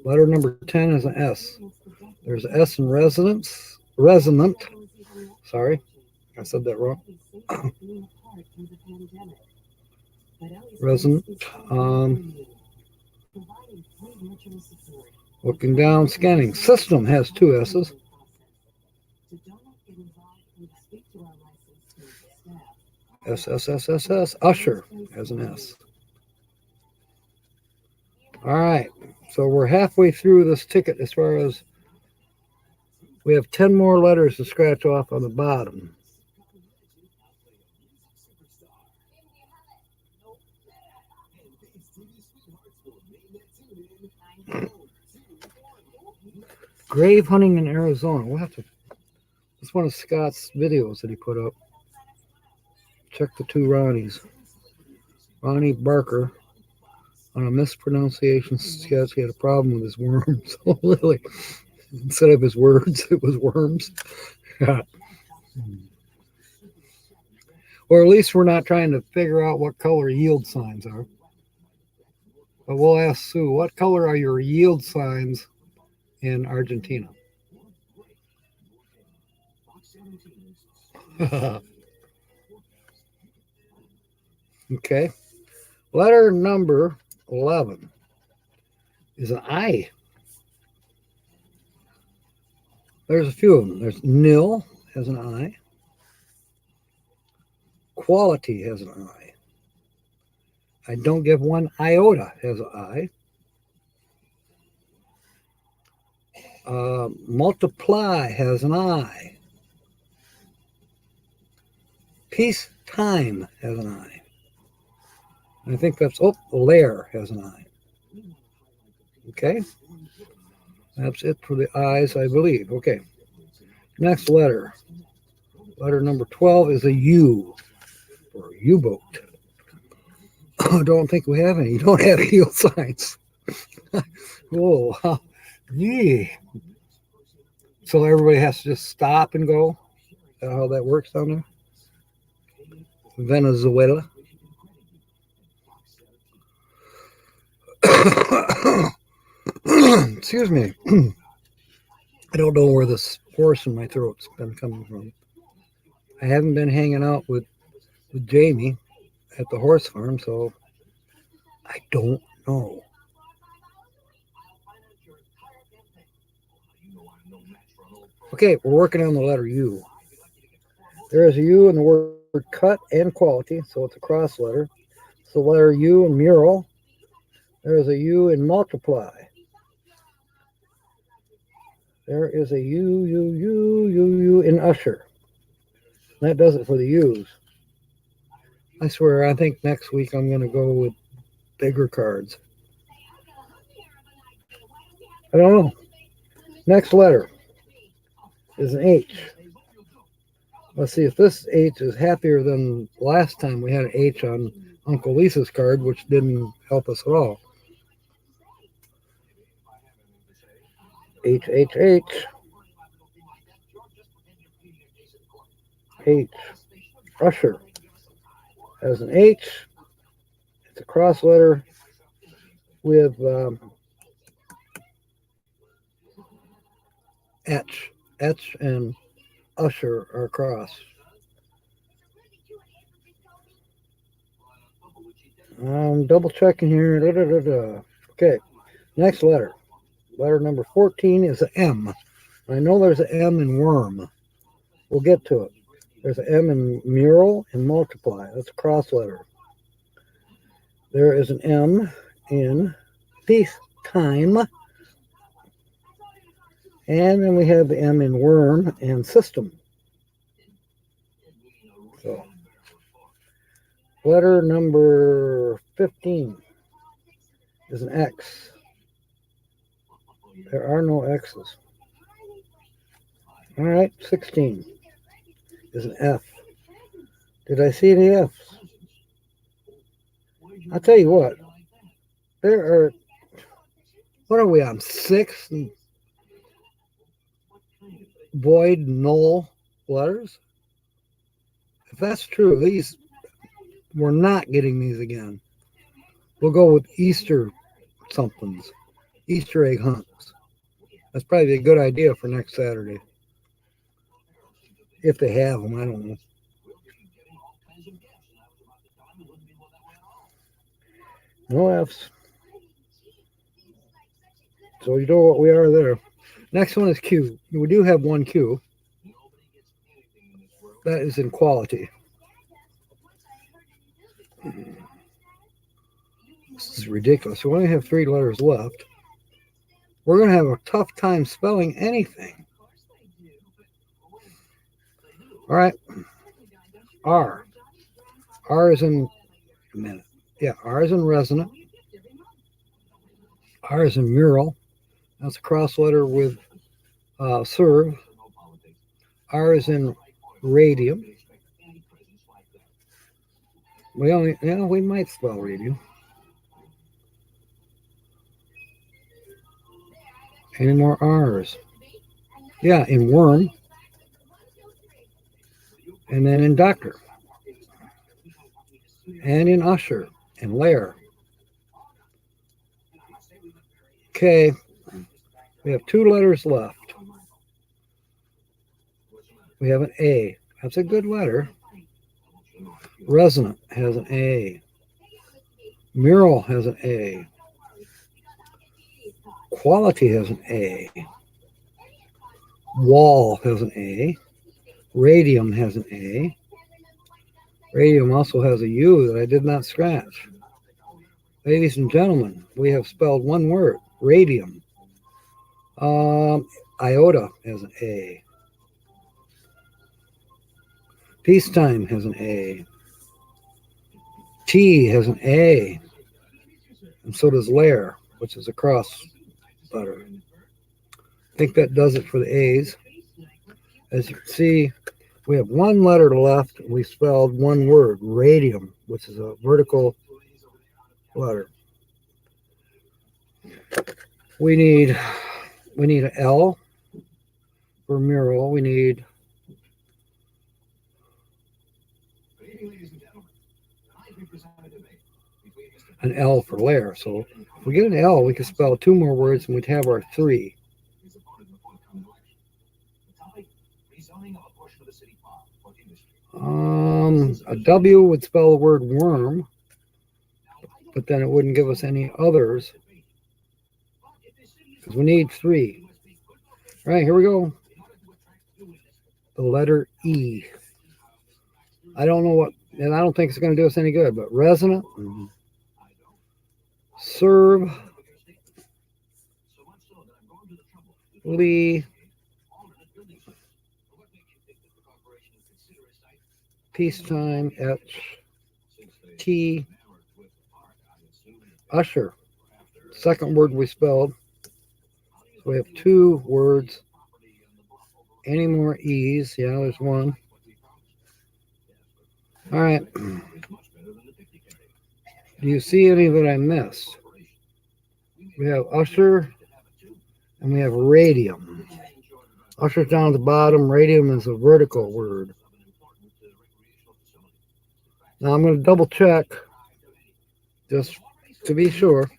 Speaker 2: Letter number 10 is an S. There's an S in resonant. Sorry, I said that wrong. Resonant. Looking down, scanning. System has 2 S's. S. Usher has an S. All right. So we're halfway through this ticket as far as we have 10 more letters to scratch off on the bottom. Grave hunting in Arizona. We'll have to. It's one of Scott's videos that he put up. Check the 2 Ronnies. Ronnie Barker on a mispronunciation sketch. He had a problem with his worms. So really, instead of his words, it was worms. Or at least we're not trying to figure out what color yield signs are. But we'll ask Sue, what color are your yield signs in Argentina? Okay. Letter number 11 is an I. There's a few of them. There's nil has an I. Quality has an I. I don't give one iota has an I. Multiply has an I. Peacetime has an I. I think that's, lair has an I. Okay. That's it for the I's, I believe. Okay. Next letter. Letter number 12 is a U for U-boat. I don't think we have any. You don't have yield signs. Oh, yeah. So everybody has to just stop and go? Is that how that works down there? Venezuela. Excuse me. I don't know where this horse in my throat's been coming from. I haven't been hanging out with Jamie at the horse farm, so I don't know. Okay, we're working on the letter U. There is a U in the word cut and quality, so it's a cross letter. It's the letter U in mural. There is a U in multiply. There is a U in Usher. That does it for the U's. I swear, I think next week I'm going to go with bigger cards. I don't know. Next letter is an H. Let's see if this H is happier than last time we had an H on Uncle Lisa's card, which didn't help us at all. H. Usher has an H. It's a cross letter with H. H and Usher are cross. I'm double checking here. Okay, next letter. Letter number 14 is an M. I know there's an M in worm. We'll get to it. There's an M in mural and multiply. That's a cross letter. There is an M in peacetime. And then we have the M in worm and system. So, letter number 15 is an X. There are no X's. All right, 16 is an F. Did I see any F's? I'll tell you what. There are, what are we on, 6 void, null letters? If that's true, these, we're not getting these again. We'll go with Easter somethings, Easter egg hunts. That's probably a good idea for next Saturday. If they have them, I don't know. No F's. So you know what we are there. Next one is Q. We do have one Q. That is in quality. This is ridiculous. We only have 3 letters left. We're going to have a tough time spelling anything. All right. R. R is in a minute. Yeah, R is in resonant. R is in mural. That's a cross letter with serve. R is in radium. We might spell radium. Any more R's? Yeah, in worm. And then in doctor. And in usher and layer. Okay. We have 2 letters left. We have an A. That's a good letter. Resonant has an A. Mural has an A. Quality has an A. Wall has an A. Radium has an A. Radium also has a U that I did not scratch. Ladies and gentlemen, we have spelled one word, radium. Iota has an A. Peacetime has an A. T has an A. And so does layer, which is a cross letter. I think that does it for the A's. As you can see, we have 1 letter left. We spelled one word, radium, which is a vertical letter. We need an L for mural. We need an L for layer. So if we get an L, we can spell 2 more words and we'd have our 3. A W would spell the word worm, but then it wouldn't give us any others because we need 3. All right, here we go. The letter E. I don't know what, and I don't think it's going to do us any good, but resonant, serve, peacetime at T. Usher. Second word we spelled. So we have 2 words. Any more E's? Yeah, there's one. All right. Do you see any that I missed? We have Usher and we have radium. Usher's down at the bottom. Radium is a vertical word. Now I'm going to double check just to be sure.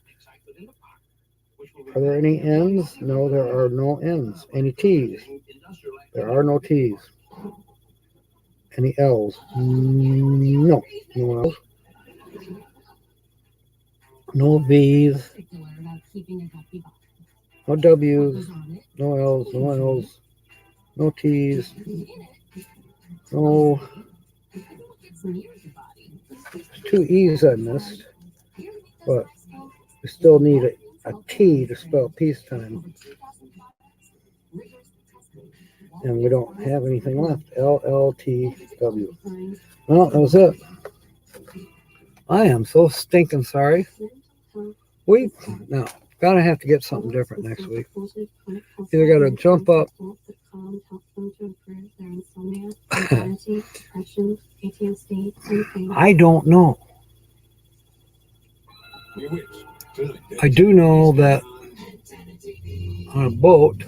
Speaker 2: Are there any N's? No, there are no N's. Any T's? There are no T's. Any L's? No. No L's. No V's. No W's. No L's. No L's. No T's. No. There's 2 E's I missed. But we still need a T to spell peacetime. And we don't have anything left. LLTW. Well, that was it. I am so stinking sorry. We now gotta have to get something different next week. Either gotta jump up. I don't know. I do know that on a boat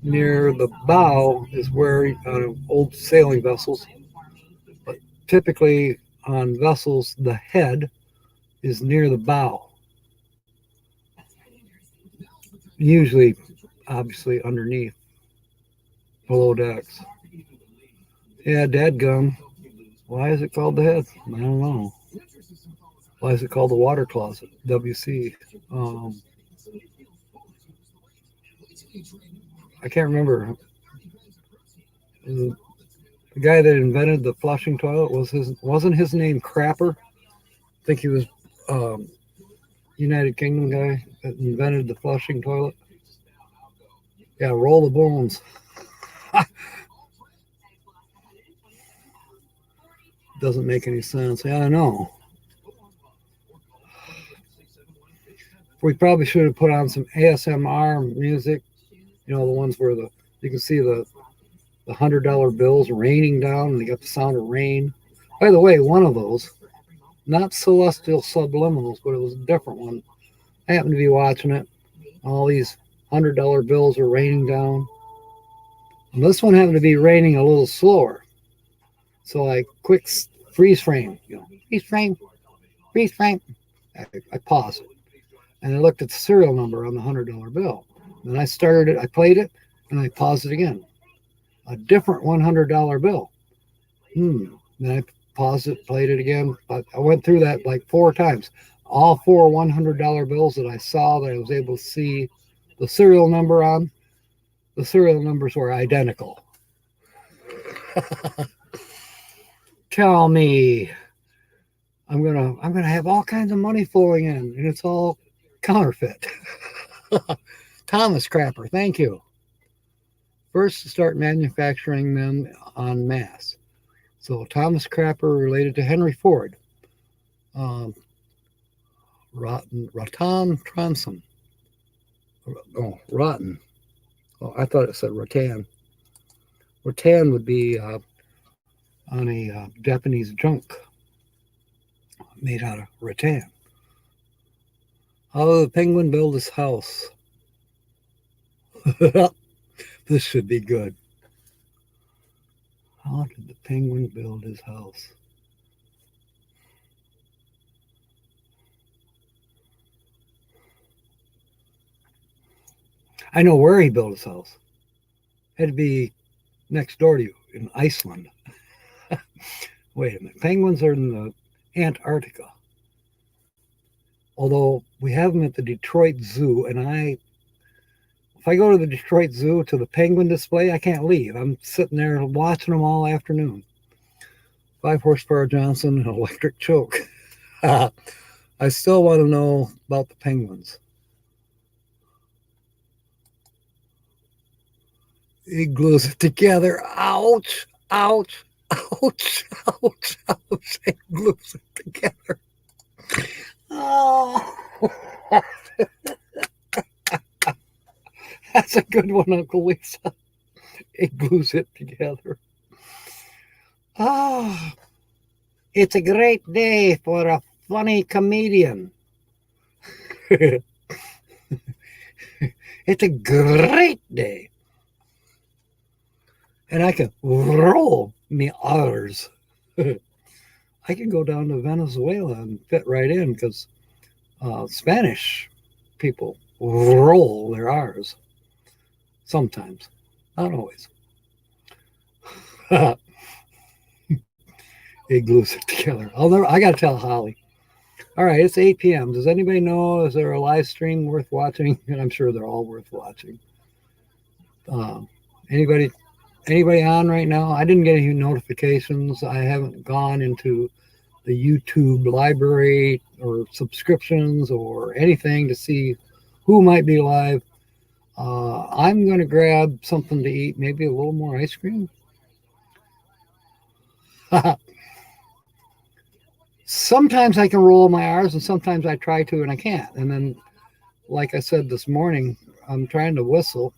Speaker 2: near the bow is where on old sailing vessels, but typically on vessels the head is near the bow. Usually, obviously, underneath, below decks. Yeah, dadgum. Why is it called the head? I don't know. Why is it called the water closet? WC. I can't remember. The guy that invented the flushing toilet wasn't his name Crapper? I think he was United Kingdom guy that invented the flushing toilet. Yeah, roll the bones. Doesn't make any sense. Yeah, I know. We probably should have put on some ASMR music. You know, the ones where you can see the $100 bills raining down and you got the sound of rain. By the way, one of those, not Celestial Subliminals, but it was a different one. I happened to be watching it. All these $100 bills are raining down. And this one happened to be raining a little slower. So I quick freeze frame, freeze frame. I paused it. And I looked at the serial number on the $100 bill. Then I started it, I played it, and I paused it again. A different $100 bill. Then I paused it, played it again. But I went through that like 4 times. All 4 $100 bills that I saw that I was able to see the serial number on, the serial numbers were identical. Tell me, I'm gonna have all kinds of money flowing in, and it's all counterfeit. Thomas Crapper, thank you. First to start manufacturing them en masse. So Thomas Crapper related to Henry Ford. Rotten Tronson. Oh, Rotten. Oh, I thought it said rattan. Rattan would be on a Japanese junk made out of rattan. How did the penguin build his house? This should be good. How did the penguin build his house? I know where he built his house. Had to be next door to you in Iceland. Wait a minute. Penguins are in the Antarctica. Although we have them at the Detroit Zoo, and if I go to the Detroit Zoo to the penguin display, I can't leave. I'm sitting there watching them all afternoon. 5 horsepower Johnson and electric choke. I still want to know about the penguins. He glues it together. Ouch! Ouch! Ouch, ouch, ouch. It glues it together. Oh, that's a good one, Uncle Lisa. It glues it together. Ah, it's a great day for a funny comedian. It's a great day. And I can roll me R's. I can go down to Venezuela and fit right in because Spanish people roll their R's. Sometimes, not always. It glues it together. I got to tell Holly. All right, it's 8 p.m. Does anybody know, is there a live stream worth watching? And I'm sure they're all worth watching. Anybody on right now? I didn't get any notifications. I haven't gone into the YouTube library or subscriptions or anything to see who might be live. I'm going to grab something to eat, maybe a little more ice cream. Sometimes I can roll my R's and sometimes I try to and I can't. And then, like I said this morning, I'm trying to whistle.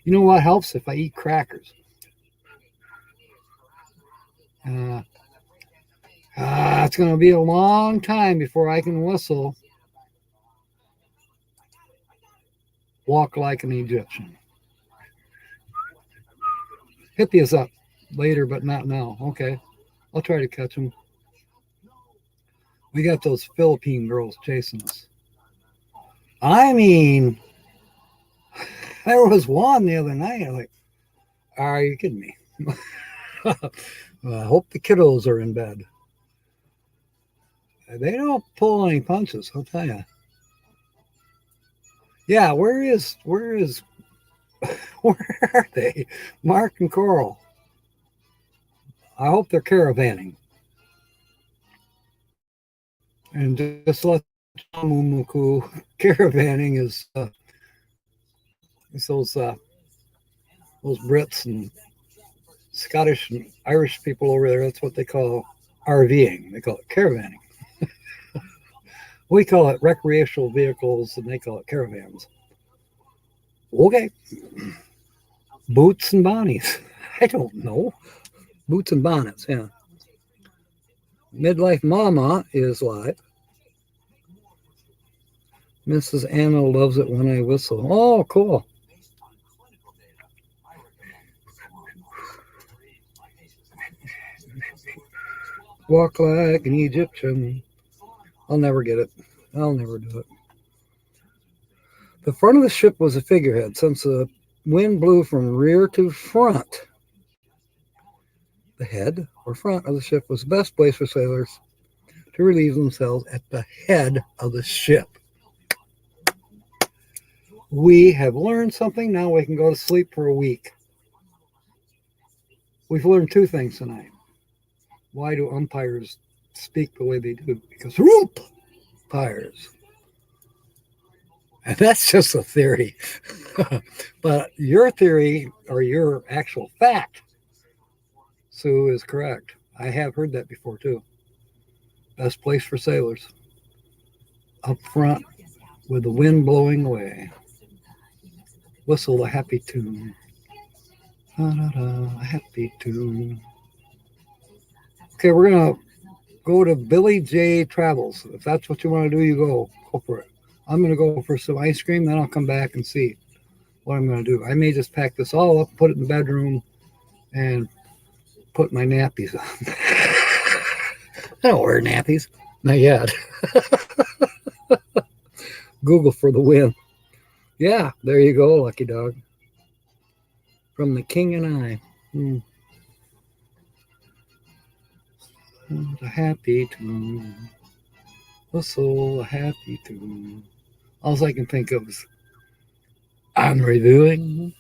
Speaker 2: You know what helps? If I eat crackers. It's going to be a long time before I can whistle Walk Like an Egyptian. Hippie is up later, but not now. Okay, I'll try to catch him. We got those Philippine girls chasing us. I mean, there was one the other night. I'm like, are you kidding me? I hope the kiddos are in bed. They don't pull any punches, I'll tell you. Yeah, where are they? Mark and Coral. I hope they're caravanning. And just let Mumuku, caravanning is those Brits and Scottish and Irish people over there. That's what they call RVing. They call it caravanning. We call it recreational vehicles, and they call it caravans. Okay. Boots and bonnies. I don't know. Boots and bonnets, yeah. Midlife Mama is live. Mrs. Anna loves it when I whistle. Oh, cool. Walk like an Egyptian. I'll never get it. I'll never do it. The front of the ship was a figurehead. Since the wind blew from rear to front, the head or front of the ship was the best place for sailors to relieve themselves at the head of the ship. We have learned something. Now we can go to sleep for a week. We've learned two things tonight. Why do umpires speak the way they do? Because umpires. And that's just a theory. But your theory or your actual fact, Sue, is correct. I have heard that before too. Best place for sailors. Up front with the wind blowing away. Whistle a happy tune. A happy tune. Okay, we're going to go to Billy J Travels. If that's what you want to do, you go for it. I'm going to go for some ice cream, then I'll come back and see what I'm going to do. I may just pack this all up, put it in the bedroom, and put my nappies on. I don't wear nappies. Not yet. Google for the win. Yeah, there you go, lucky dog. From the King and I. A happy tune. Whistle a happy tune. All I can think of is, I'm reviewing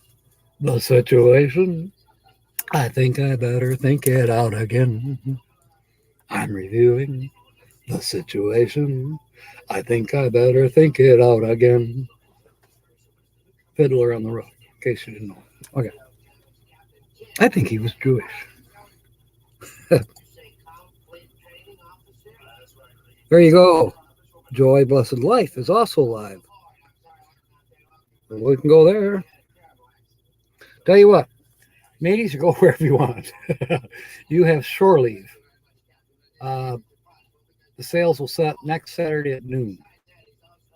Speaker 2: the situation. I think I better think it out again. I'm reviewing the situation. I think I better think it out again. Fiddler on the Roof. case you didn't know. Okay. I think he was Jewish. There you go. Joy Blessed Life is also live. We can go there. Tell you what, mateys, you go wherever you want. You have shore leave. The sales will set next Saturday at noon.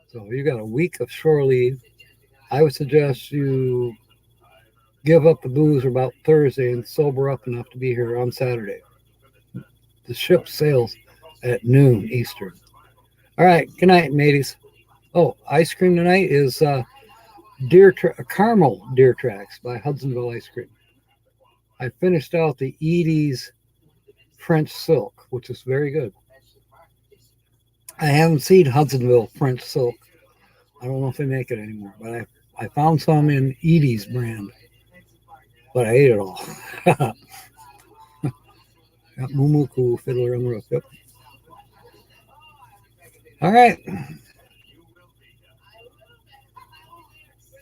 Speaker 2: So you got a week of shore leave. I would suggest you give up the booze about Thursday and sober up enough to be here on Saturday. The ship sails at noon Eastern. All right, good night, mateys. Oh, ice cream tonight is caramel deer tracks by Hudsonville Ice Cream. I finished out the Edie's French Silk, which is very good. I haven't seen Hudsonville French Silk. I don't know if they make it anymore, but I found some in Edie's brand. But I ate it all. Got Mumuku Fiddler on the Roof. Yep. All right.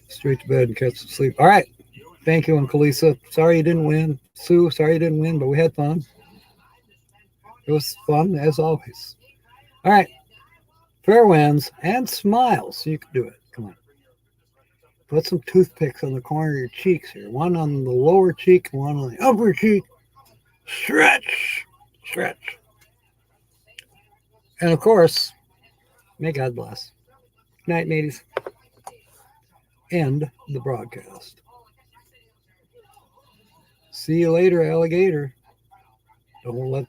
Speaker 2: Straight to bed and catch some sleep. All right. Thank you, Uncle Lisa. Sorry you didn't win. Sue, sorry you didn't win, but we had fun. It was fun, as always. All right. Fair winds and smiles. You can do it. Come on. Put some toothpicks on the corner of your cheeks here. One on the lower cheek and one on the upper cheek. Stretch. Stretch. And, of course, may God bless. Good night, mateys. End the broadcast. See you later, alligator. Don't let